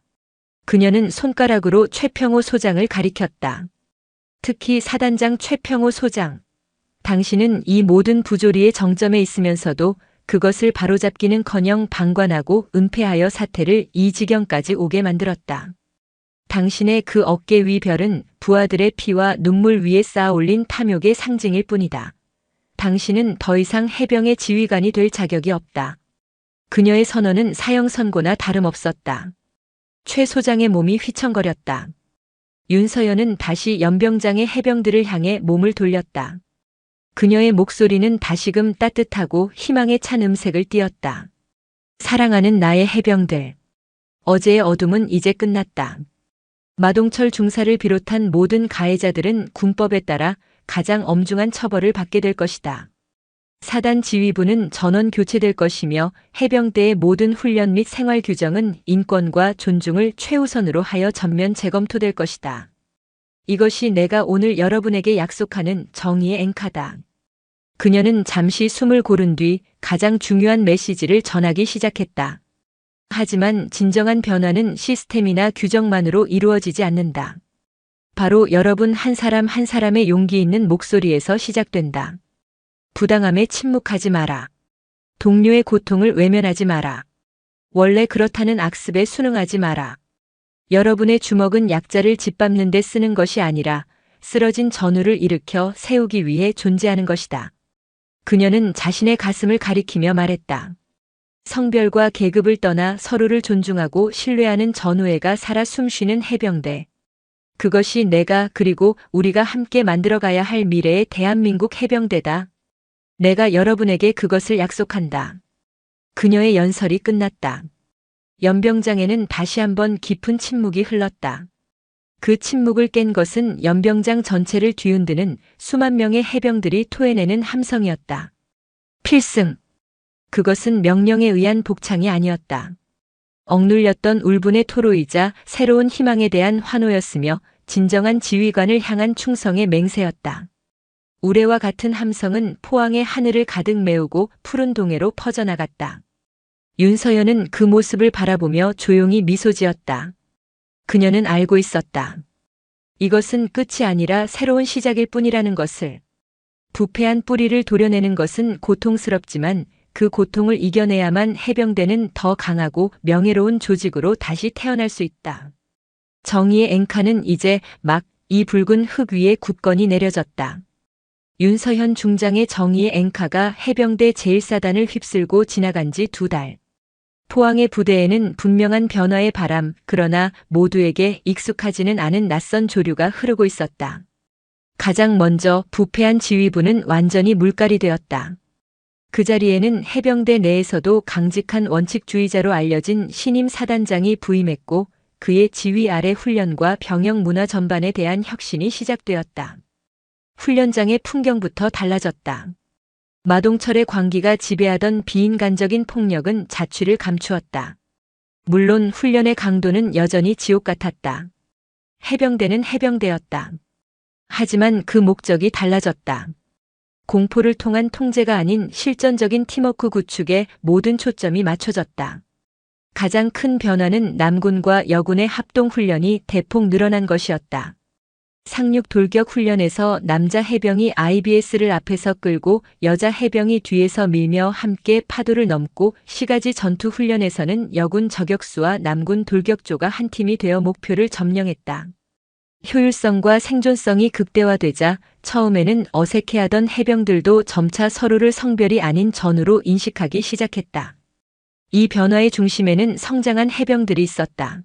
그녀는 손가락으로 최평호 소장을 가리켰다. 특히 사단장 최평호 소장. 당신은 이 모든 부조리의 정점에 있으면서도 그것을 바로잡기는커녕 방관하고 은폐하여 사태를 이 지경까지 오게 만들었다. 당신의 그 어깨 위 별은 부하들의 피와 눈물 위에 쌓아 올린 탐욕의 상징일 뿐이다. 당신은 더 이상 해병의 지휘관이 될 자격이 없다. 그녀의 선언은 사형 선고나 다름없었다. 최 소장의 몸이 휘청거렸다. 윤서연은 다시 연병장의 해병들을 향해 몸을 돌렸다. 그녀의 목소리는 다시금 따뜻하고 희망에 찬 음색을 띄었다. 사랑하는 나의 해병들. 어제의 어둠은 이제 끝났다. 마동철 중사를 비롯한 모든 가해자들은 군법에 따라 가장 엄중한 처벌을 받게 될 것이다. 사단 지휘부는 전원 교체될 것이며 해병대의 모든 훈련 및 생활 규정은 인권과 존중을 최우선으로 하여 전면 재검토될 것이다. 이것이 내가 오늘 여러분에게 약속하는 정의의 앵카다. 그녀는 잠시 숨을 고른 뒤 가장 중요한 메시지를 전하기 시작했다. 하지만 진정한 변화는 시스템이나 규정만으로 이루어지지 않는다. 바로 여러분 한 사람 한 사람의 용기 있는 목소리에서 시작된다. 부당함에 침묵하지 마라. 동료의 고통을 외면하지 마라. 원래 그렇다는 악습에 순응하지 마라. 여러분의 주먹은 약자를 짓밟는 데 쓰는 것이 아니라 쓰러진 전우를 일으켜 세우기 위해 존재하는 것이다. 그녀는 자신의 가슴을 가리키며 말했다. 성별과 계급을 떠나 서로를 존중하고 신뢰하는 전우애가 살아 숨쉬는 해병대. 그것이 내가 그리고 우리가 함께 만들어가야 할 미래의 대한민국 해병대다. 내가 여러분에게 그것을 약속한다. 그녀의 연설이 끝났다. 연병장에는 다시 한번 깊은 침묵이 흘렀다. 그 침묵을 깬 것은 연병장 전체를 뒤흔드는 수만 명의 해병들이 토해내는 함성이었다. 필승! 그것은 명령에 의한 복창이 아니었다. 억눌렸던 울분의 토로이자 새로운 희망에 대한 환호였으며 진정한 지휘관을 향한 충성의 맹세였다. 우레와 같은 함성은 포항의 하늘을 가득 메우고 푸른 동해로 퍼져나갔다. 윤서연은 그 모습을 바라보며 조용히 미소 지었다. 그녀는 알고 있었다. 이것은 끝이 아니라 새로운 시작일 뿐이라는 것을. 부패한 뿌리를 도려내는 것은 고통스럽지만 그 고통을 이겨내야만 해병대는 더 강하고 명예로운 조직으로 다시 태어날 수 있다. 정의의 앵카는 이제 막 이 붉은 흙 위에 굳건히 내려졌다. 윤서현 중장의 정의의 앵카가 해병대 제1사단을 휩쓸고 지나간 지 2달. 포항의 부대에는 분명한 변화의 바람, 그러나 모두에게 익숙하지는 않은 낯선 조류가 흐르고 있었다. 가장 먼저 부패한 지휘부는 완전히 물갈이 되었다. 그 자리에는 해병대 내에서도 강직한 원칙주의자로 알려진 신임 사단장이 부임했고 그의 지휘 아래 훈련과 병영 문화 전반에 대한 혁신이 시작되었다. 훈련장의 풍경부터 달라졌다. 마동철의 광기가 지배하던 비인간적인 폭력은 자취를 감추었다. 물론 훈련의 강도는 여전히 지옥 같았다. 해병대는 해병대였다. 하지만 그 목적이 달라졌다. 공포를 통한 통제가 아닌 실전적인 팀워크 구축에 모든 초점이 맞춰졌다. 가장 큰 변화는 남군과 여군의 합동훈련이 대폭 늘어난 것이었다. 상륙 돌격 훈련에서 남자 해병이 IBS를 앞에서 끌고 여자 해병이 뒤에서 밀며 함께 파도를 넘고 시가지 전투 훈련에서는 여군 저격수와 남군 돌격조가 한 팀이 되어 목표를 점령했다. 효율성과 생존성이 극대화되자 처음에는 어색해하던 해병들도 점차 서로를 성별이 아닌 전우로 인식하기 시작했다. 이 변화의 중심에는 성장한 해병들이 있었다.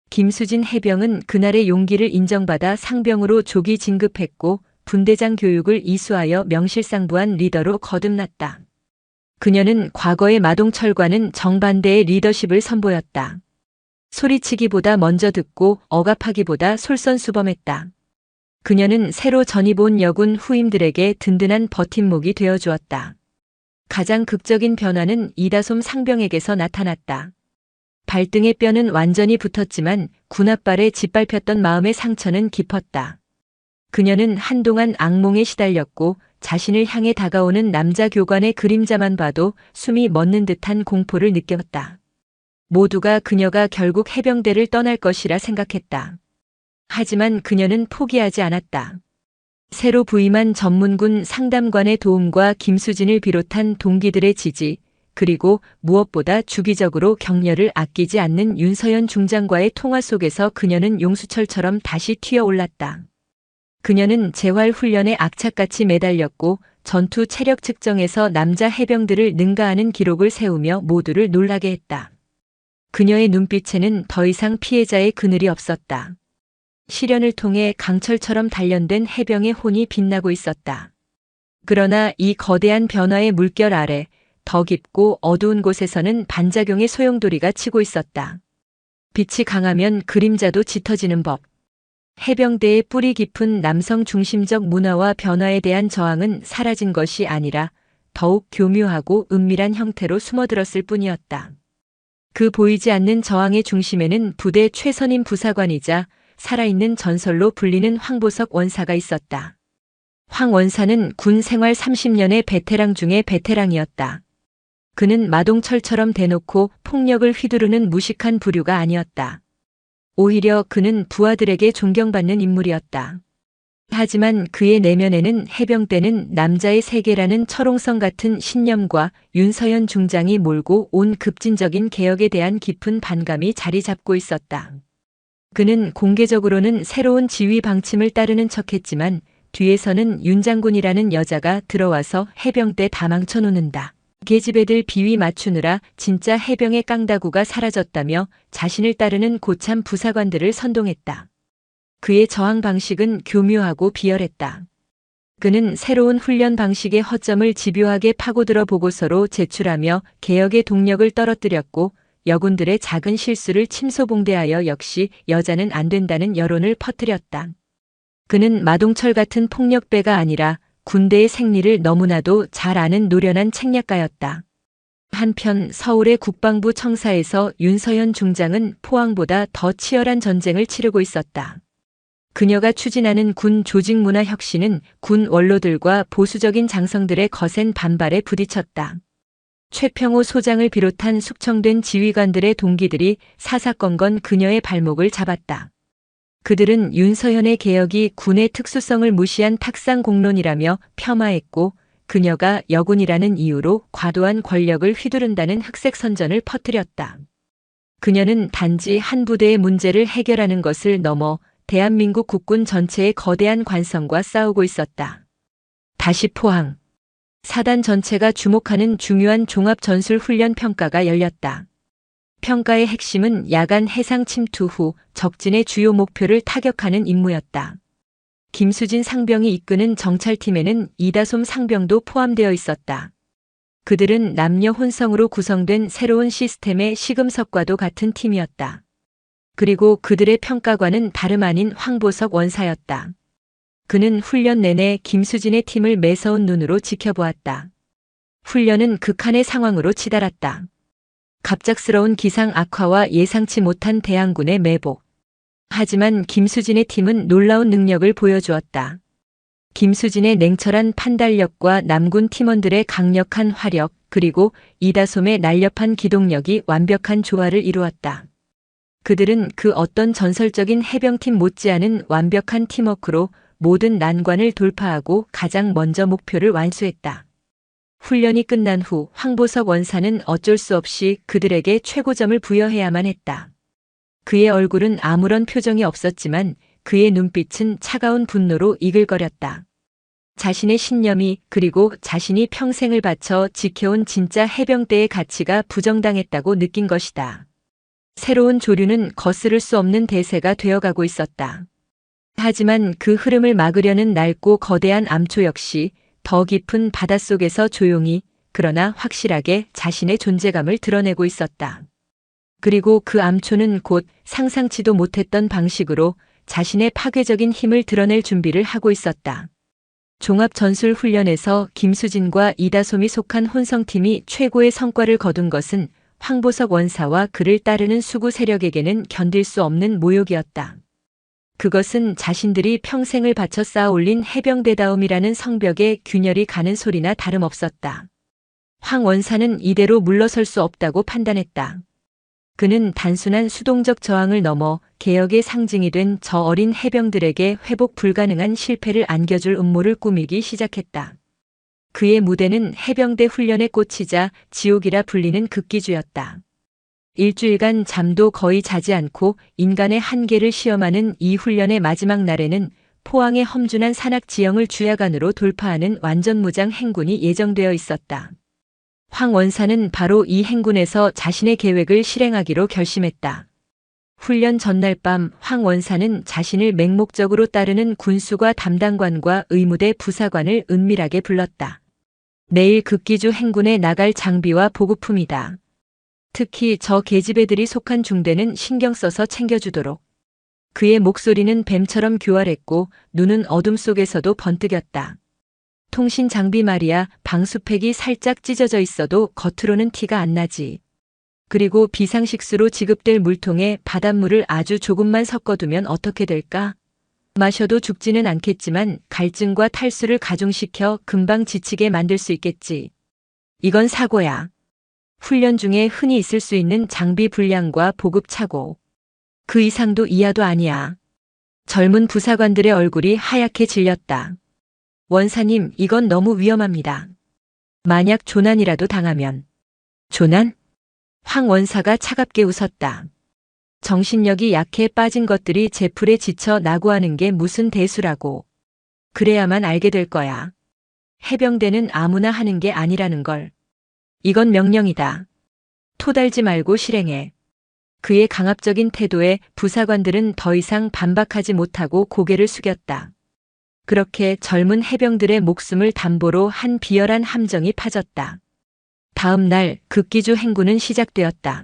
김수진 해병은 그날의 용기를 인정받아 상병으로 조기 진급했고 분대장 교육을 이수하여 명실상부한 리더로 거듭났다. 그녀는 과거의 마동철과는 정반대의 리더십을 선보였다. 소리치기보다 먼저 듣고 억압하기보다 솔선수범했다. 그녀는 새로 전입 온 여군 후임들에게 든든한 버팀목이 되어주었다. 가장 극적인 변화는 이다솜 상병에게서 나타났다. 발등의 뼈는 완전히 붙었지만 군홧발에 짓밟혔던 마음의 상처는 깊었다. 그녀는 한동안 악몽에 시달렸고 자신을 향해 다가오는 남자 교관의 그림자만 봐도 숨이 멎는 듯한 공포를 느꼈다. 모두가 그녀가 결국 해병대를 떠날 것이라 생각했다. 하지만 그녀는 포기하지 않았다. 새로 부임한 전문군 상담관의 도움과 김수진을 비롯한 동기들의 지지, 그리고 무엇보다 주기적으로 격려를 아끼지 않는 윤서연 중장과의 통화 속에서 그녀는 용수철처럼 다시 튀어올랐다. 그녀는 재활 훈련에 악착같이 매달렸고 전투 체력 측정에서 남자 해병들을 능가하는 기록을 세우며 모두를 놀라게 했다. 그녀의 눈빛에는 더 이상 피해자의 그늘이 없었다. 시련을 통해 강철처럼 단련된 해병의 혼이 빛나고 있었다. 그러나 이 거대한 변화의 물결 아래 더 깊고 어두운 곳에서는 반작용의 소용돌이가 치고 있었다. 빛이 강하면 그림자도 짙어지는 법. 해병대의 뿌리 깊은 남성 중심적 문화와 변화에 대한 저항은 사라진 것이 아니라 더욱 교묘하고 은밀한 형태로 숨어들었을 뿐이었다. 그 보이지 않는 저항의 중심에는 부대 최선임 부사관이자 살아있는 전설로 불리는 황보석 원사가 있었다. 황 원사는 군 생활 30년의 베테랑 중의 베테랑이었다. 그는 마동철처럼 대놓고 폭력을 휘두르는 무식한 부류가 아니었다. 오히려 그는 부하들에게 존경받는 인물이었다. 하지만 그의 내면에는 해병대는 남자의 세계라는 철옹성 같은 신념과 윤서연 중장이 몰고 온 급진적인 개혁에 대한 깊은 반감이 자리 잡고 있었다. 그는 공개적으로는 새로운 지휘 방침을 따르는 척했지만 뒤에서는 윤 장군이라는 여자가 들어와서 해병대 다 망쳐놓는다. 계집애들 비위 맞추느라 진짜 해병의 깡다구가 사라졌다며 자신을 따르는 고참 부사관들을 선동했다. 그의 저항 방식은 교묘하고 비열했다. 그는 새로운 훈련 방식의 허점을 집요하게 파고들어 보고서로 제출하며 개혁의 동력을 떨어뜨렸고 여군들의 작은 실수를 침소봉대하여 역시 여자는 안 된다는 여론을 퍼뜨렸다. 그는 마동철 같은 폭력배가 아니라 군대의 생리를 너무나도 잘 아는 노련한 책략가였다. 한편 서울의 국방부 청사에서 윤서연 중장은 포항보다 더 치열한 전쟁을 치르고 있었다. 그녀가 추진하는 군 조직 문화 혁신은 군 원로들과 보수적인 장성들의 거센 반발에 부딪혔다. 최평호 소장을 비롯한 숙청된 지휘관들의 동기들이 사사건건 그녀의 발목을 잡았다. 그들은 윤서연의 개혁이 군의 특수성을 무시한 탁상 공론이라며 폄하했고 그녀가 여군이라는 이유로 과도한 권력을 휘두른다는 흑색 선전을 퍼뜨렸다. 그녀는 단지 한 부대의 문제를 해결하는 것을 넘어 대한민국 국군 전체의 거대한 관성과 싸우고 있었다. 다시 포항. 사단 전체가 주목하는 중요한 종합전술훈련 평가가 열렸다. 평가의 핵심은 야간 해상 침투 후 적진의 주요 목표를 타격하는 임무였다. 김수진 상병이 이끄는 정찰팀에는 이다솜 상병도 포함되어 있었다. 그들은 남녀 혼성으로 구성된 새로운 시스템의 시금석과도 같은 팀이었다. 그리고 그들의 평가관은 다름 아닌 황보석 원사였다. 그는 훈련 내내 김수진의 팀을 매서운 눈으로 지켜보았다. 훈련은 극한의 상황으로 치달았다. 갑작스러운 기상 악화와 예상치 못한 대항군의 매복. 하지만 김수진의 팀은 놀라운 능력을 보여주었다. 김수진의 냉철한 판단력과 남군 팀원들의 강력한 화력, 그리고 이다솜의 날렵한 기동력이 완벽한 조화를 이루었다. 그들은 그 어떤 전설적인 해병팀 못지않은 완벽한 팀워크로 모든 난관을 돌파하고 가장 먼저 목표를 완수했다. 훈련이 끝난 후 황보석 원사는 어쩔 수 없이 그들에게 최고점을 부여해야만 했다. 그의 얼굴은 아무런 표정이 없었지만 그의 눈빛은 차가운 분노로 이글거렸다. 자신의 신념이 그리고 자신이 평생을 바쳐 지켜온 진짜 해병대의 가치가 부정당했다고 느낀 것이다. 새로운 조류는 거스를 수 없는 대세가 되어가고 있었다. 하지만 그 흐름을 막으려는 낡고 거대한 암초 역시 더 깊은 바닷속에서 조용히 그러나 확실하게 자신의 존재감을 드러내고 있었다. 그리고 그 암초는 곧 상상치도 못했던 방식으로 자신의 파괴적인 힘을 드러낼 준비를 하고 있었다. 종합전술훈련에서 김수진과 이다솜이 속한 혼성팀이 최고의 성과를 거둔 것은 황보석 원사와 그를 따르는 수구 세력에게는 견딜 수 없는 모욕이었다. 그것은 자신들이 평생을 바쳐 쌓아 올린 해병대다움이라는 성벽에 균열이 가는 소리나 다름없었다. 황 원사는 이대로 물러설 수 없다고 판단했다. 그는 단순한 수동적 저항을 넘어 개혁의 상징이 된 저 어린 해병들에게 회복 불가능한 실패를 안겨줄 음모를 꾸미기 시작했다. 그의 무대는 해병대 훈련의 꽃이자 지옥이라 불리는 극기주였다. 일주일간 잠도 거의 자지 않고 인간의 한계를 시험하는 이 훈련의 마지막 날에는 포항의 험준한 산악 지형을 주야간으로 돌파하는 완전무장 행군이 예정되어 있었다. 황 원사는 바로 이 행군에서 자신의 계획을 실행하기로 결심했다. 훈련 전날 밤 황 원사는 자신을 맹목적으로 따르는 군수과 담당관과 의무대 부사관을 은밀하게 불렀다. 내일 극기주 행군에 나갈 장비와 보급품이다. 특히 저 계집애들이 속한 중대는 신경 써서 챙겨주도록. 그의 목소리는 뱀처럼 교활했고 눈은 어둠 속에서도 번뜩였다. 통신 장비 말이야. 방수팩이 살짝 찢어져 있어도 겉으로는 티가 안 나지. 그리고 비상식수로 지급될 물통에 바닷물을 아주 조금만 섞어두면 어떻게 될까? 마셔도 죽지는 않겠지만 갈증과 탈수를 가중시켜 금방 지치게 만들 수 있겠지. 이건 사고야. 훈련 중에 흔히 있을 수 있는 장비 불량과 보급 착오. 그 이상도 이하도 아니야. 젊은 부사관들의 얼굴이 하얗게 질렸다. 원사님, 이건 너무 위험합니다. 만약 조난이라도 당하면. 조난? 황 원사가 차갑게 웃었다. 정신력이 약해 빠진 것들이 제풀에 지쳐 나고하는 게 무슨 대수라고. 그래야만 알게 될 거야. 해병대는 아무나 하는 게 아니라는 걸. 이건 명령이다. 토달지 말고 실행해. 그의 강압적인 태도에 부사관들은 더 이상 반박하지 못하고 고개를 숙였다. 그렇게 젊은 해병들의 목숨을 담보로 한 비열한 함정이 파졌다. 다음 날 극기주 행군은 시작되었다.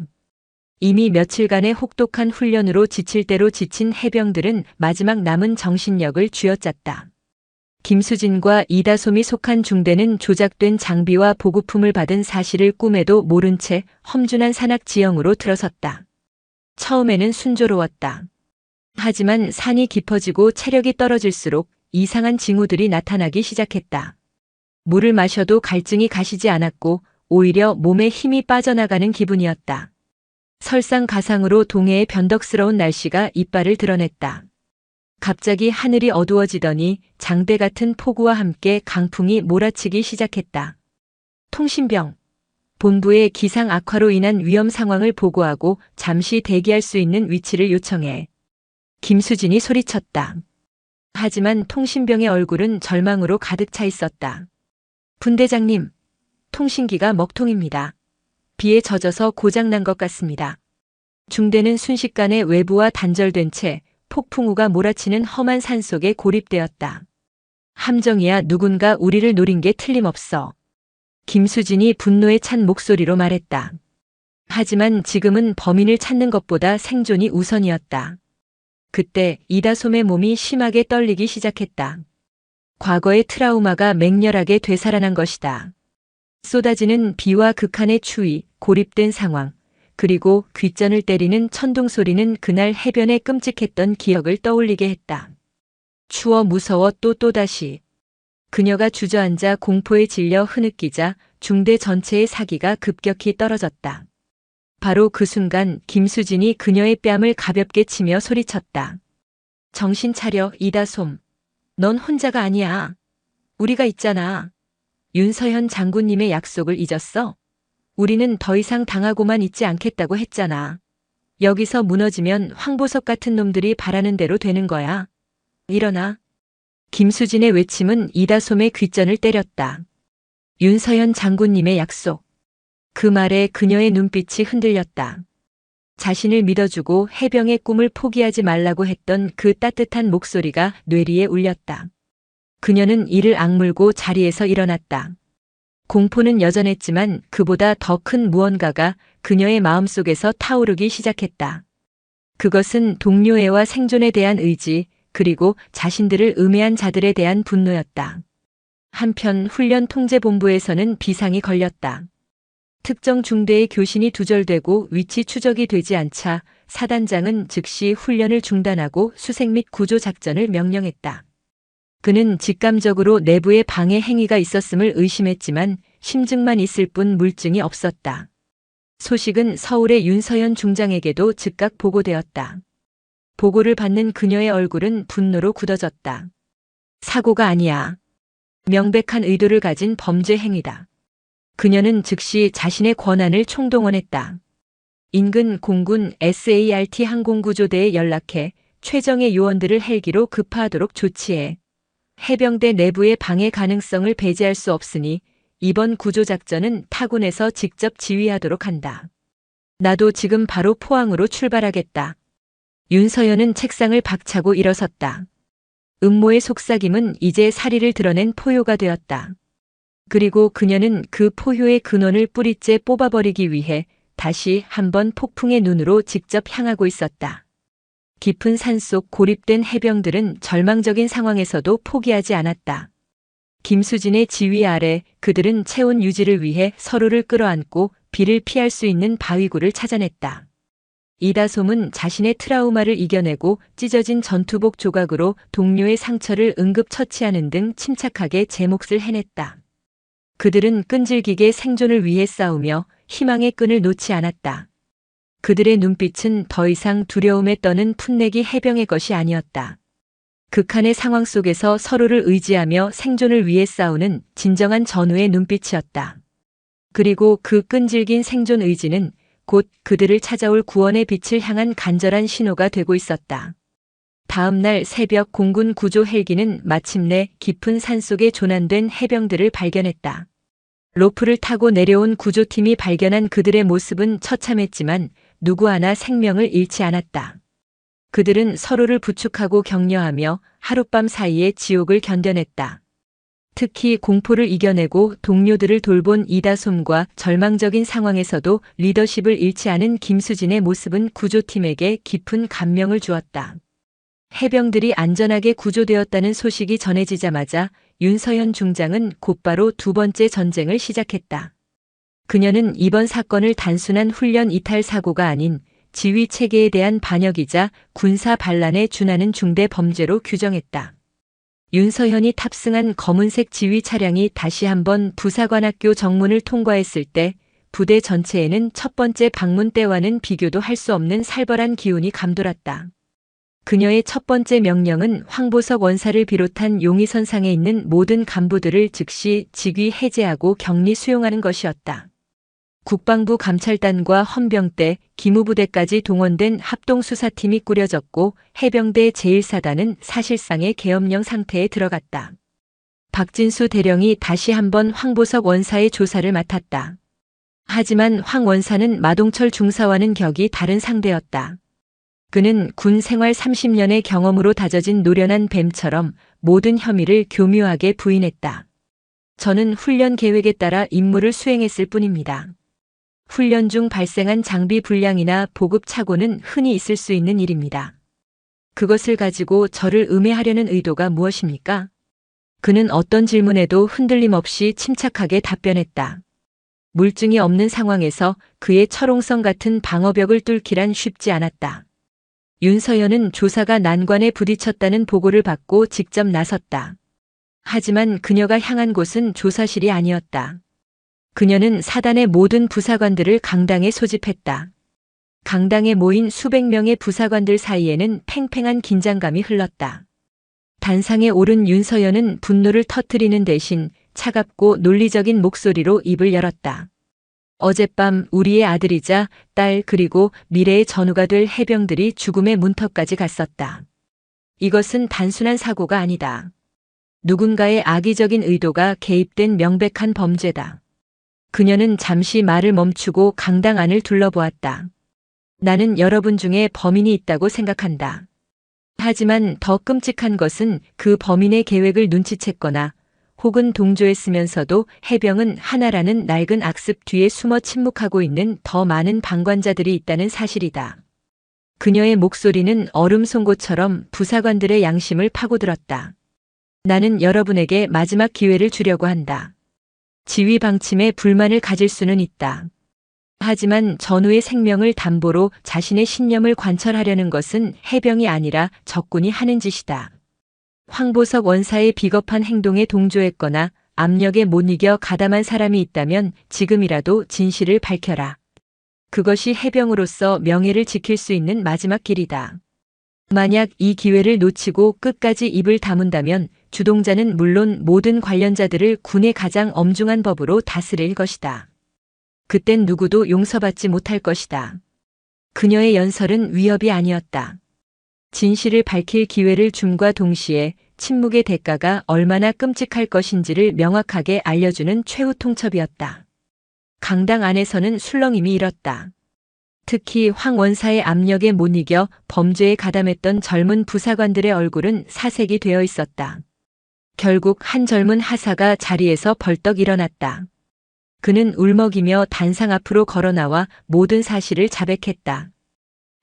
이미 며칠간의 혹독한 훈련으로 지칠 대로 지친 해병들은 마지막 남은 정신력을 쥐어짰다. 김수진과 이다솜이 속한 중대는 조작된 장비와 보급품을 받은 사실을 꿈에도 모른 채 험준한 산악 지형으로 들어섰다. 처음에는 순조로웠다. 하지만 산이 깊어지고 체력이 떨어질수록 이상한 징후들이 나타나기 시작했다. 물을 마셔도 갈증이 가시지 않았고 오히려 몸에 힘이 빠져나가는 기분이었다. 설상가상으로 동해의 변덕스러운 날씨가 이빨을 드러냈다. 갑자기 하늘이 어두워지더니 장대 같은 폭우와 함께 강풍이 몰아치기 시작했다. 통신병. 본부에 기상 악화로 인한 위험 상황을 보고하고 잠시 대기할 수 있는 위치를 요청해. 김수진이 소리쳤다. 하지만 통신병의 얼굴은 절망으로 가득 차 있었다. 분대장님, 통신기가 먹통입니다. 비에 젖어서 고장난 것 같습니다. 중대는 순식간에 외부와 단절된 채 폭풍우가 몰아치는 험한 산속에 고립되었다. 함정이야. 누군가 우리를 노린 게 틀림없어. 김수진이 분노에 찬 목소리로 말했다. 하지만 지금은 범인을 찾는 것보다 생존이 우선이었다. 그때 이다솜의 몸이 심하게 떨리기 시작했다. 과거의 트라우마가 맹렬하게 되살아난 것이다. 쏟아지는 비와 극한의 추위, 고립된 상황, 그리고 귓전을 때리는 천둥 소리는 그날 해변에 끔찍했던 기억을 떠올리게 했다. 추워 무서워 또다시. 그녀가 주저앉아 공포에 질려 흐느끼자 중대 전체의 사기가 급격히 떨어졌다. 바로 그 순간 김수진이 그녀의 뺨을 가볍게 치며 소리쳤다. 정신 차려, 이다솜. 넌 혼자가 아니야. 우리가 있잖아. 윤서현 장군님의 약속을 잊었어? 우리는 더 이상 당하고만 있지 않겠다고 했잖아. 여기서 무너지면 황보석 같은 놈들이 바라는 대로 되는 거야. 일어나. 김수진의 외침은 이다솜의 귓전을 때렸다. 윤서현 장군님의 약속. 그 말에 그녀의 눈빛이 흔들렸다. 자신을 믿어주고 해병의 꿈을 포기하지 말라고 했던 그 따뜻한 목소리가 뇌리에 울렸다. 그녀는 이를 악물고 자리에서 일어났다. 공포는 여전했지만 그보다 더 큰 무언가가 그녀의 마음속에서 타오르기 시작했다. 그것은 동료애와 생존에 대한 의지, 그리고 자신들을 음해한 자들에 대한 분노였다. 한편 훈련 통제본부에서는 비상이 걸렸다. 특정 중대의 교신이 두절되고 위치 추적이 되지 않자 사단장은 즉시 훈련을 중단하고 수색 및 구조 작전을 명령했다. 그는 직감적으로 내부에 방해 행위가 있었음을 의심했지만 심증만 있을 뿐 물증이 없었다. 소식은 서울의 윤서현 중장에게도 즉각 보고되었다. 보고를 받는 그녀의 얼굴은 분노로 굳어졌다. 사고가 아니야. 명백한 의도를 가진 범죄 행위다. 그녀는 즉시 자신의 권한을 총동원했다. 인근 공군 SART 항공구조대에 연락해 최정예 요원들을 헬기로 급파하도록 조치해 해병대 내부의 방해 가능성을 배제할 수 없으니 이번 구조작전은 타군에서 직접 지휘하도록 한다. 나도 지금 바로 포항으로 출발하겠다. 윤서연은 책상을 박차고 일어섰다. 음모의 속삭임은 이제 사리를 드러낸 포효가 되었다. 그리고 그녀는 그 포효의 근원을 뿌리째 뽑아버리기 위해 다시 한번 폭풍의 눈으로 직접 향하고 있었다. 깊은 산속 고립된 해병들은 절망적인 상황에서도 포기하지 않았다. 김수진의 지휘 아래 그들은 체온 유지를 위해 서로를 끌어안고 비를 피할 수 있는 바위굴을 찾아냈다. 이다솜은 자신의 트라우마를 이겨내고 찢어진 전투복 조각으로 동료의 상처를 응급 처치하는 등 침착하게 제 몫을 해냈다. 그들은 끈질기게 생존을 위해 싸우며 희망의 끈을 놓지 않았다. 그들의 눈빛은 더 이상 두려움에 떠는 풋내기 해병의 것이 아니었다. 극한의 상황 속에서 서로를 의지하며 생존을 위해 싸우는 진정한 전우의 눈빛이었다. 그리고 그 끈질긴 생존 의지는 곧 그들을 찾아올 구원의 빛을 향한 간절한 신호가 되고 있었다. 다음 날 새벽 공군 구조 헬기는 마침내 깊은 산속에 조난된 해병들을 발견했다. 로프를 타고 내려온 구조팀이 발견한 그들의 모습은 처참했지만 누구 하나 생명을 잃지 않았다. 그들은 서로를 부축하고 격려하며 하룻밤 사이에 지옥을 견뎌냈다. 특히 공포를 이겨내고 동료들을 돌본 이다솜과 절망적인 상황에서도 리더십을 잃지 않은 김수진의 모습은 구조팀에게 깊은 감명을 주었다. 해병들이 안전하게 구조되었다는 소식이 전해지자마자 윤서현 중장은 곧바로 두 번째 전쟁을 시작했다. 그녀는 이번 사건을 단순한 훈련 이탈 사고가 아닌 지휘 체계에 대한 반역이자 군사 반란에 준하는 중대 범죄로 규정했다. 윤서현이 탑승한 검은색 지휘 차량이 다시 한번 부사관학교 정문을 통과했을 때 부대 전체에는 첫 번째 방문 때와는 비교도 할 수 없는 살벌한 기운이 감돌았다. 그녀의 첫 번째 명령은 황보석 원사를 비롯한 용의선상에 있는 모든 간부들을 즉시 직위 해제하고 격리 수용하는 것이었다. 국방부 감찰단과 헌병대, 기무부대까지 동원된 합동수사팀이 꾸려졌고 해병대 제1사단은 사실상의 계엄령 상태에 들어갔다. 박진수 대령이 다시 한번 황보석 원사의 조사를 맡았다. 하지만 황 원사는 마동철 중사와는 격이 다른 상대였다. 그는 군 생활 30년의 경험으로 다져진 노련한 뱀처럼 모든 혐의를 교묘하게 부인했다. 저는 훈련 계획에 따라 임무를 수행했을 뿐입니다. 훈련 중 발생한 장비 불량이나 보급 착오는 흔히 있을 수 있는 일입니다. 그것을 가지고 저를 음해하려는 의도가 무엇입니까? 그는 어떤 질문에도 흔들림 없이 침착하게 답변했다. 물증이 없는 상황에서 그의 철옹성 같은 방어벽을 뚫기란 쉽지 않았다. 윤서연은 조사가 난관에 부딪혔다는 보고를 받고 직접 나섰다. 하지만 그녀가 향한 곳은 조사실이 아니었다. 그녀는 사단의 모든 부사관들을 강당에 소집했다. 강당에 모인 수백 명의 부사관들 사이에는 팽팽한 긴장감이 흘렀다. 단상에 오른 윤서연은 분노를 터뜨리는 대신 차갑고 논리적인 목소리로 입을 열었다. 어젯밤 우리의 아들이자 딸 그리고 미래의 전우가 될 해병들이 죽음의 문턱까지 갔었다. 이것은 단순한 사고가 아니다. 누군가의 악의적인 의도가 개입된 명백한 범죄다. 그녀는 잠시 말을 멈추고 강당 안을 둘러보았다. 나는 여러분 중에 범인이 있다고 생각한다. 하지만 더 끔찍한 것은 그 범인의 계획을 눈치챘거나 혹은 동조했으면서도 해병은 하나라는 낡은 악습 뒤에 숨어 침묵하고 있는 더 많은 방관자들이 있다는 사실이다. 그녀의 목소리는 얼음 송곳처럼 부사관들의 양심을 파고들었다. 나는 여러분에게 마지막 기회를 주려고 한다. 지휘 방침에 불만을 가질 수는 있다. 하지만 전우의 생명을 담보로 자신의 신념을 관철하려는 것은 해병이 아니라 적군이 하는 짓이다. 황보석 원사의 비겁한 행동에 동조했거나 압력에 못 이겨 가담한 사람이 있다면 지금이라도 진실을 밝혀라. 그것이 해병으로서 명예를 지킬 수 있는 마지막 길이다. 만약 이 기회를 놓치고 끝까지 입을 다문다면 주동자는 물론 모든 관련자들을 군의 가장 엄중한 법으로 다스릴 것이다. 그땐 누구도 용서받지 못할 것이다. 그녀의 연설은 위협이 아니었다. 진실을 밝힐 기회를 줌과 동시에 침묵의 대가가 얼마나 끔찍할 것인지를 명확하게 알려주는 최후 통첩이었다. 강당 안에서는 술렁임이 일었다. 특히 황 원사의 압력에 못 이겨 범죄에 가담했던 젊은 부사관들의 얼굴은 사색이 되어 있었다. 결국 한 젊은 하사가 자리에서 벌떡 일어났다. 그는 울먹이며 단상 앞으로 걸어나와 모든 사실을 자백했다.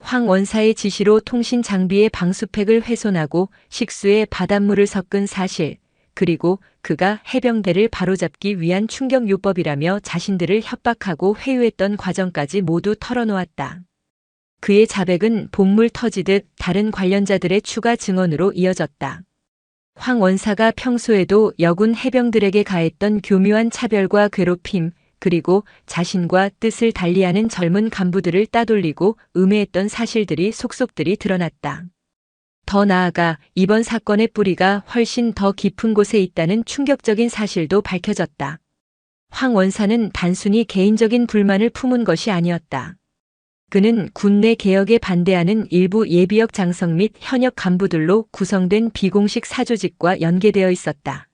황 원사의 지시로 통신 장비의 방수팩을 훼손하고 식수에 바닷물을 섞은 사실, 그리고 그가 해병대를 바로잡기 위한 충격요법이라며 자신들을 협박하고 회유했던 과정까지 모두 털어놓았다. 그의 자백은 본물 터지듯 다른 관련자들의 추가 증언으로 이어졌다. 황 원사가 평소에도 여군 해병들에게 가했던 교묘한 차별과 괴롭힘, 그리고 자신과 뜻을 달리하는 젊은 간부들을 따돌리고 음해했던 사실들이 속속들이 드러났다. 더 나아가 이번 사건의 뿌리가 훨씬 더 깊은 곳에 있다는 충격적인 사실도 밝혀졌다. 황 원사는 단순히 개인적인 불만을 품은 것이 아니었다. 그는 군내 개혁에 반대하는 일부 예비역 장성 및 현역 간부들로 구성된 비공식 사조직과 연계되어 있었다.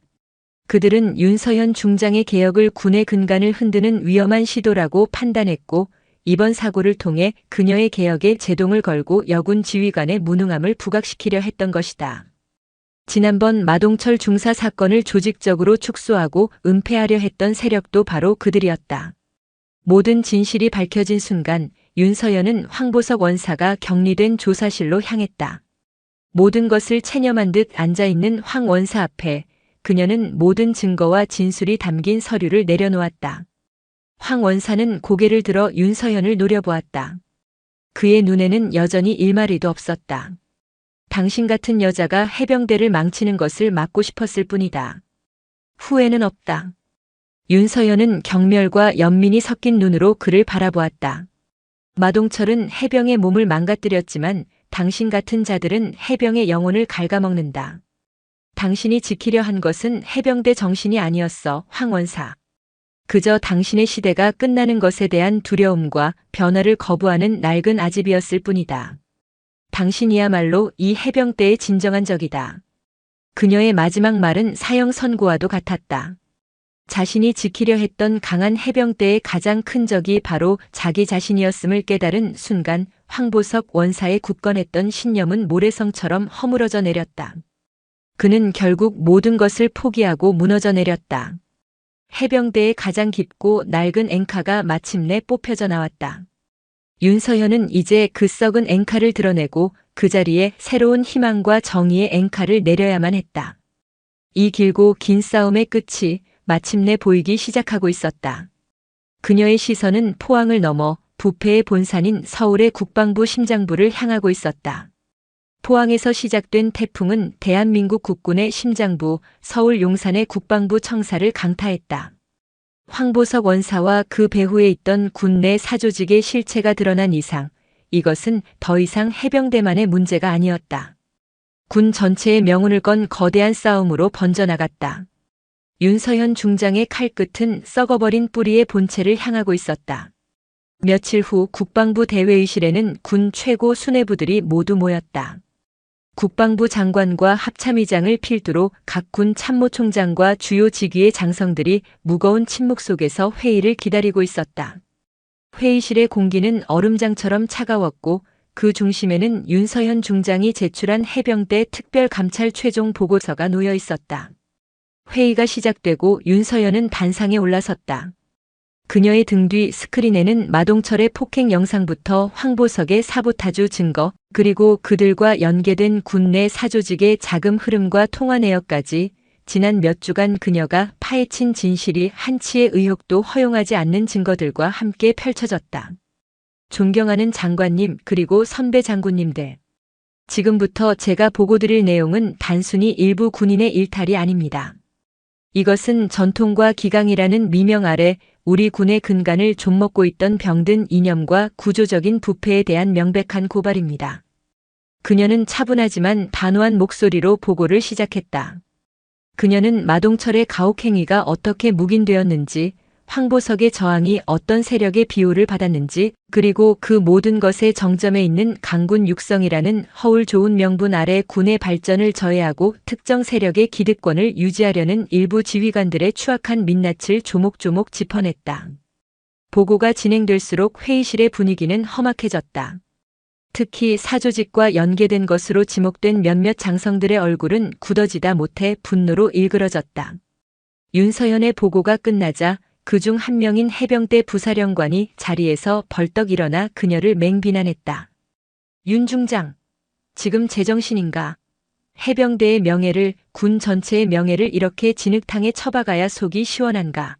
그들은 윤서현 중장의 개혁을 군의 근간을 흔드는 위험한 시도라고 판단했고 이번 사고를 통해 그녀의 개혁에 제동을 걸고 여군 지휘관의 무능함을 부각시키려 했던 것이다. 지난번 마동철 중사 사건을 조직적으로 축소하고 은폐하려 했던 세력도 바로 그들이었다. 모든 진실이 밝혀진 순간 윤서현은 황보석 원사가 격리된 조사실로 향했다. 모든 것을 체념한 듯 앉아있는 황 원사 앞에 그녀는 모든 증거와 진술이 담긴 서류를 내려놓았다. 황 원사는 고개를 들어 윤서현을 노려보았다. 그의 눈에는 여전히 일마리도 없었다. 당신 같은 여자가 해병대를 망치는 것을 막고 싶었을 뿐이다. 후회는 없다. 윤서현은 경멸과 연민이 섞인 눈으로 그를 바라보았다. 마동철은 해병의 몸을 망가뜨렸지만 당신 같은 자들은 해병의 영혼을 갉아먹는다. 당신이 지키려 한 것은 해병대 정신이 아니었어, 황 원사. 그저 당신의 시대가 끝나는 것에 대한 두려움과 변화를 거부하는 낡은 아집이었을 뿐이다. 당신이야말로 이 해병대의 진정한 적이다. 그녀의 마지막 말은 사형 선고와도 같았다. 자신이 지키려 했던 강한 해병대의 가장 큰 적이 바로 자기 자신이었음을 깨달은 순간 황보석 원사의 굳건했던 신념은 모래성처럼 허물어져 내렸다. 그는 결국 모든 것을 포기하고 무너져 내렸다. 해병대의 가장 깊고 낡은 앵카가 마침내 뽑혀져 나왔다. 윤서현은 이제 그 썩은 앵카를 드러내고 그 자리에 새로운 희망과 정의의 앵카를 내려야만 했다. 이 길고 긴 싸움의 끝이 마침내 보이기 시작하고 있었다. 그녀의 시선은 포항을 넘어 부패의 본산인 서울의 국방부 심장부를 향하고 있었다. 포항에서 시작된 태풍은 대한민국 국군의 심장부 서울 용산의 국방부 청사를 강타했다. 황보석 원사와 그 배후에 있던 군내 사조직의 실체가 드러난 이상 이것은 더 이상 해병대만의 문제가 아니었다. 군 전체의 명운을 건 거대한 싸움으로 번져나갔다. 윤서현 중장의 칼끝은 썩어버린 뿌리의 본체를 향하고 있었다. 며칠 후 국방부 대회의실에는 군 최고 수뇌부들이 모두 모였다. 국방부 장관과 합참의장을 필두로 각 군 참모총장과 주요 직위의 장성들이 무거운 침묵 속에서 회의를 기다리고 있었다. 회의실의 공기는 얼음장처럼 차가웠고 그 중심에는 윤서현 중장이 제출한 해병대 특별감찰 최종 보고서가 놓여 있었다. 회의가 시작되고 윤서현은 단상에 올라섰다. 그녀의 등 뒤 스크린에는 마동철의 폭행 영상부터 황보석의 사보타주 증거, 그리고 그들과 연계된 군 내 사조직의 자금 흐름과 통화 내역까지 지난 몇 주간 그녀가 파헤친 진실이 한치의 의혹도 허용하지 않는 증거들과 함께 펼쳐졌다. 존경하는 장관님 그리고 선배 장군님들. 지금부터 제가 보고드릴 내용은 단순히 일부 군인의 일탈이 아닙니다. 이것은 전통과 기강이라는 미명 아래 우리 군의 근간을 좀먹고 있던 병든 이념과 구조적인 부패에 대한 명백한 고발입니다. 그녀는 차분하지만 단호한 목소리로 보고를 시작했다. 그녀는 마동철의 가혹행위가 어떻게 묵인되었는지, 황보석의 저항이 어떤 세력의 비호를 받았는지, 그리고 그 모든 것의 정점에 있는 강군 육성이라는 허울 좋은 명분 아래 군의 발전을 저해하고 특정 세력의 기득권을 유지하려는 일부 지휘관들의 추악한 민낯을 조목조목 짚어냈다. 보고가 진행될수록 회의실의 분위기는 험악해졌다. 특히 사조직과 연계된 것으로 지목된 몇몇 장성들의 얼굴은 굳어지다 못해 분노로 일그러졌다. 윤서현의 보고가 끝나자 그중 한 명인 해병대 부사령관이 자리에서 벌떡 일어나 그녀를 맹비난했다. 윤 중장, 지금 제정신인가? 해병대의 명예를, 군 전체의 명예를 이렇게 진흙탕에 처박아야 속이 시원한가?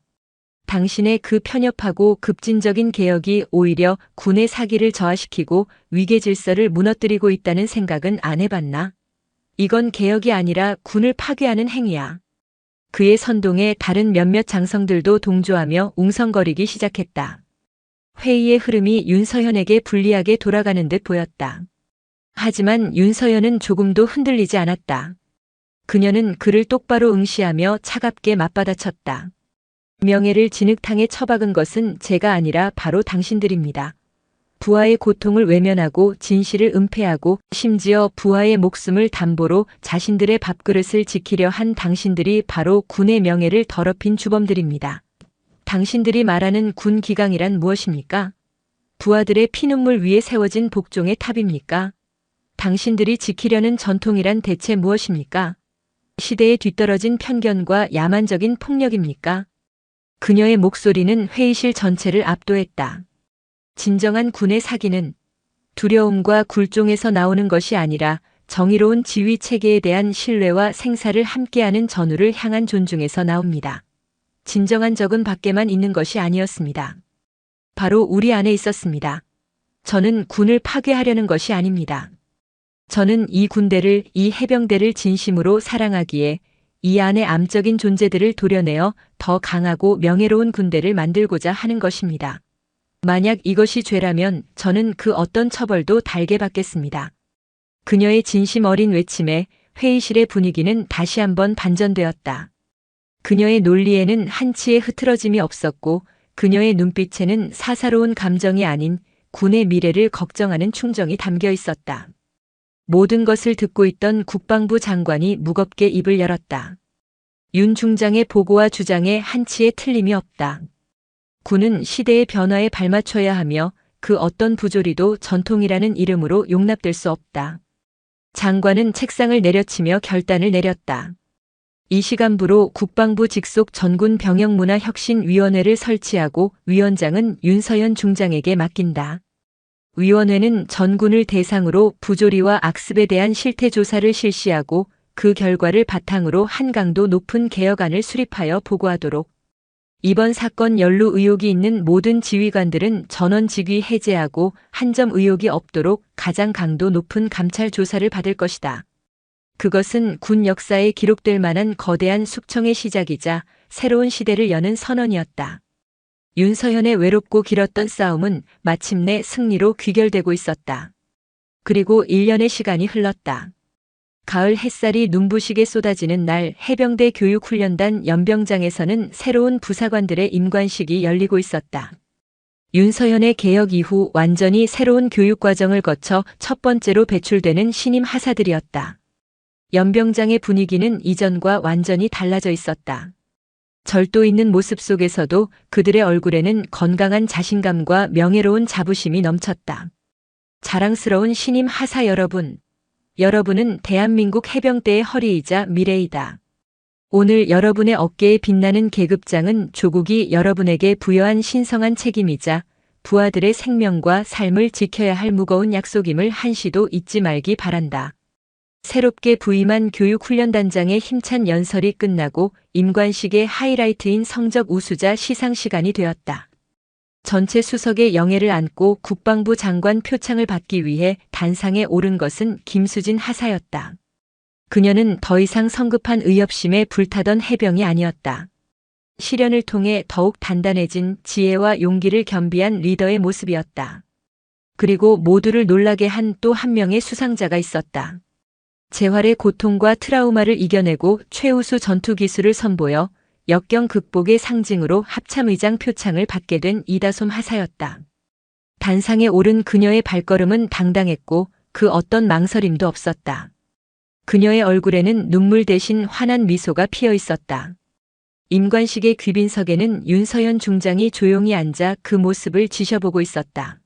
당신의 그 편협하고 급진적인 개혁이 오히려 군의 사기를 저하시키고 위계 질서를 무너뜨리고 있다는 생각은 안 해봤나? 이건 개혁이 아니라 군을 파괴하는 행위야. 그의 선동에 다른 몇몇 장성들도 동조하며 웅성거리기 시작했다. 회의의 흐름이 윤서현에게 불리하게 돌아가는 듯 보였다. 하지만 윤서현은 조금도 흔들리지 않았다. 그녀는 그를 똑바로 응시하며 차갑게 맞받아쳤다. 명예를 진흙탕에 처박은 것은 제가 아니라 바로 당신들입니다. 부하의 고통을 외면하고 진실을 은폐하고 심지어 부하의 목숨을 담보로 자신들의 밥그릇을 지키려 한 당신들이 바로 군의 명예를 더럽힌 주범들입니다. 당신들이 말하는 군 기강이란 무엇입니까? 부하들의 피눈물 위에 세워진 복종의 탑입니까? 당신들이 지키려는 전통이란 대체 무엇입니까? 시대에 뒤떨어진 편견과 야만적인 폭력입니까? 그녀의 목소리는 회의실 전체를 압도했다. 진정한 군의 사기는 두려움과 굴종에서 나오는 것이 아니라 정의로운 지휘 체계에 대한 신뢰와 생사를 함께하는 전우를 향한 존중에서 나옵니다. 진정한 적은 밖에만 있는 것이 아니었습니다. 바로 우리 안에 있었습니다. 저는 군을 파괴하려는 것이 아닙니다. 저는 이 군대를, 이 해병대를 진심으로 사랑하기에 이 안의 암적인 존재들을 도려내어 더 강하고 명예로운 군대를 만들고자 하는 것입니다. 만약 이것이 죄라면 저는 그 어떤 처벌도 달게 받겠습니다. 그녀의 진심 어린 외침에 회의실의 분위기는 다시 한번 반전되었다. 그녀의 논리에는 한치의 흐트러짐이 없었고 그녀의 눈빛에는 사사로운 감정이 아닌 군의 미래를 걱정하는 충정이 담겨 있었다. 모든 것을 듣고 있던 국방부 장관이 무겁게 입을 열었다. 윤 중장의 보고와 주장에 한치의 틀림이 없다. 군은 시대의 변화에 발맞춰야 하며 그 어떤 부조리도 전통이라는 이름으로 용납될 수 없다. 장관은 책상을 내려치며 결단을 내렸다. 이 시간부로 국방부 직속 전군 병영문화혁신위원회를 설치하고 위원장은 윤서현 중장에게 맡긴다. 위원회는 전군을 대상으로 부조리와 악습에 대한 실태 조사를 실시하고 그 결과를 바탕으로 한 강도 높은 개혁안을 수립하여 보고하도록. 이번 사건 연루 의혹이 있는 모든 지휘관들은 전원 직위 해제하고 한 점 의혹이 없도록 가장 강도 높은 감찰 조사를 받을 것이다. 그것은 군 역사에 기록될 만한 거대한 숙청의 시작이자 새로운 시대를 여는 선언이었다. 윤서현의 외롭고 길었던 싸움은 마침내 승리로 귀결되고 있었다. 그리고 1년의 시간이 흘렀다. 가을 햇살이 눈부시게 쏟아지는 날 해병대 교육훈련단 연병장에서는 새로운 부사관들의 임관식이 열리고 있었다. 윤서현의 개혁 이후 완전히 새로운 교육과정을 거쳐 첫 번째로 배출되는 신임 하사들이었다. 연병장의 분위기는 이전과 완전히 달라져 있었다. 절도 있는 모습 속에서도 그들의 얼굴에는 건강한 자신감과 명예로운 자부심이 넘쳤다. 자랑스러운 신임 하사 여러분, 여러분은 대한민국 해병대의 허리이자 미래이다. 오늘 여러분의 어깨에 빛나는 계급장은 조국이 여러분에게 부여한 신성한 책임이자 부하들의 생명과 삶을 지켜야 할 무거운 약속임을 한시도 잊지 말기 바란다. 새롭게 부임한 교육훈련단장의 힘찬 연설이 끝나고 임관식의 하이라이트인 성적 우수자 시상 시간이 되었다. 전체 수석의 영예를 안고 국방부 장관 표창을 받기 위해 단상에 오른 것은 김수진 하사였다. 그녀는 더 이상 성급한 의협심에 불타던 해병이 아니었다. 시련을 통해 더욱 단단해진 지혜와 용기를 겸비한 리더의 모습이었다. 그리고 모두를 놀라게 한 또 한 명의 수상자가 있었다. 재활의 고통과 트라우마를 이겨내고 최우수 전투 기술을 선보여 역경 극복의 상징으로 합참의장 표창을 받게 된 이다솜 하사였다. 단상에 오른 그녀의 발걸음은 당당했고 그 어떤 망설임도 없었다. 그녀의 얼굴에는 눈물 대신 환한 미소가 피어 있었다. 임관식의 귀빈석에는 윤서현 중장이 조용히 앉아 그 모습을 지켜보고 있었다.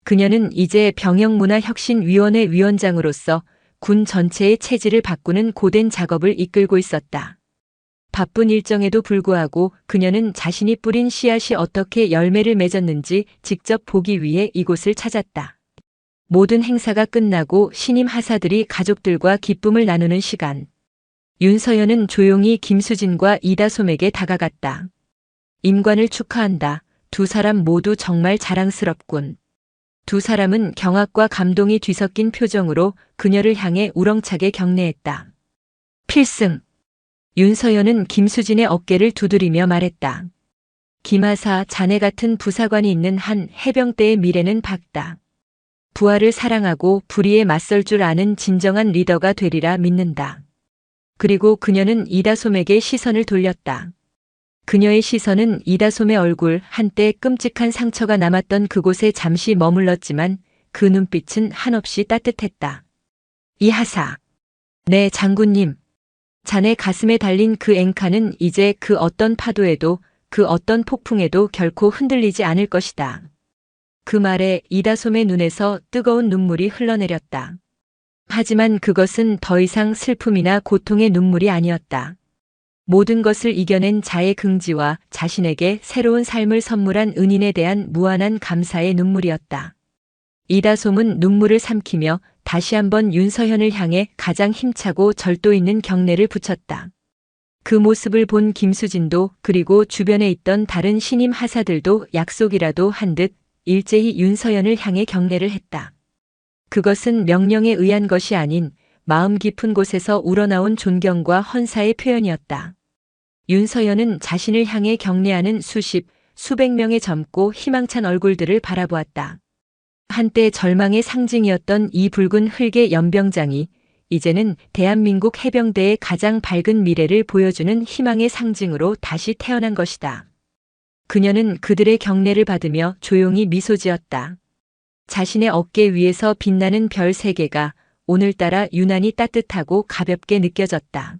그녀는 이제 병영문화혁신위원회 위원장으로서 군 전체의 체질을 바꾸는 고된 작업을 이끌고 있었다. 바쁜 일정에도 불구하고 그녀는 자신이 뿌린 씨앗이 어떻게 열매를 맺었는지 직접 보기 위해 이곳을 찾았다. 모든 행사가 끝나고 신임 하사들이 가족들과 기쁨을 나누는 시간. 윤서현은 조용히 김수진과 이다솜에게 다가갔다. 임관을 축하한다. 두 사람 모두 정말 자랑스럽군. 두 사람은 경악과 감동이 뒤섞인 표정으로 그녀를 향해 우렁차게 경례했다. 필승. 윤서현은 김수진의 어깨를 두드리며 말했다. 김하사, 자네 같은 부사관이 있는 한 해병대의 미래는 밝다. 부하를 사랑하고 불의에 맞설 줄 아는 진정한 리더가 되리라 믿는다. 그리고 그녀는 이다솜에게 시선을 돌렸다. 그녀의 시선은 이다솜의 얼굴, 한때 끔찍한 상처가 남았던 그곳에 잠시 머물렀지만 그 눈빛은 한없이 따뜻했다. 이 하사. 네, 장군님. 자네 가슴에 달린 그 앵카는 이제 그 어떤 파도에도 그 어떤 폭풍에도 결코 흔들리지 않을 것이다. 그 말에 이다솜의 눈에서 뜨거운 눈물이 흘러내렸다. 하지만 그것은 더 이상 슬픔이나 고통의 눈물이 아니었다. 모든 것을 이겨낸 자의 긍지와 자신에게 새로운 삶을 선물한 은인에 대한 무한한 감사의 눈물이었다. 이다솜은 눈물을 삼키며 다시 한번 윤서현을 향해 가장 힘차고 절도 있는 경례를 붙였다. 그 모습을 본 김수진도 그리고 주변에 있던 다른 신임 하사들도 약속이라도 한 듯 일제히 윤서현을 향해 경례를 했다. 그것은 명령에 의한 것이 아닌 마음 깊은 곳에서 우러나온 존경과 헌사의 표현이었다. 윤서현은 자신을 향해 경례하는 수백 명의 젊고 희망찬 얼굴들을 바라보았다. 한때 절망의 상징이었던 이 붉은 흙의 연병장이 이제는 대한민국 해병대의 가장 밝은 미래를 보여주는 희망의 상징으로 다시 태어난 것이다. 그녀는 그들의 경례를 받으며 조용히 미소 지었다. 자신의 어깨 위에서 빛나는 별 3개가 오늘따라 유난히 따뜻하고 가볍게 느껴졌다.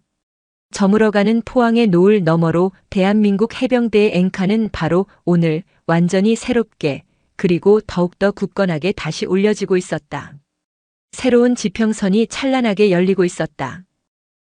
저물어가는 포항의 노을 너머로 대한민국 해병대의 앵카는 바로 오늘 완전히 새롭게 그리고 더욱더 굳건하게 다시 올려지고 있었다. 새로운 지평선이 찬란하게 열리고 있었다.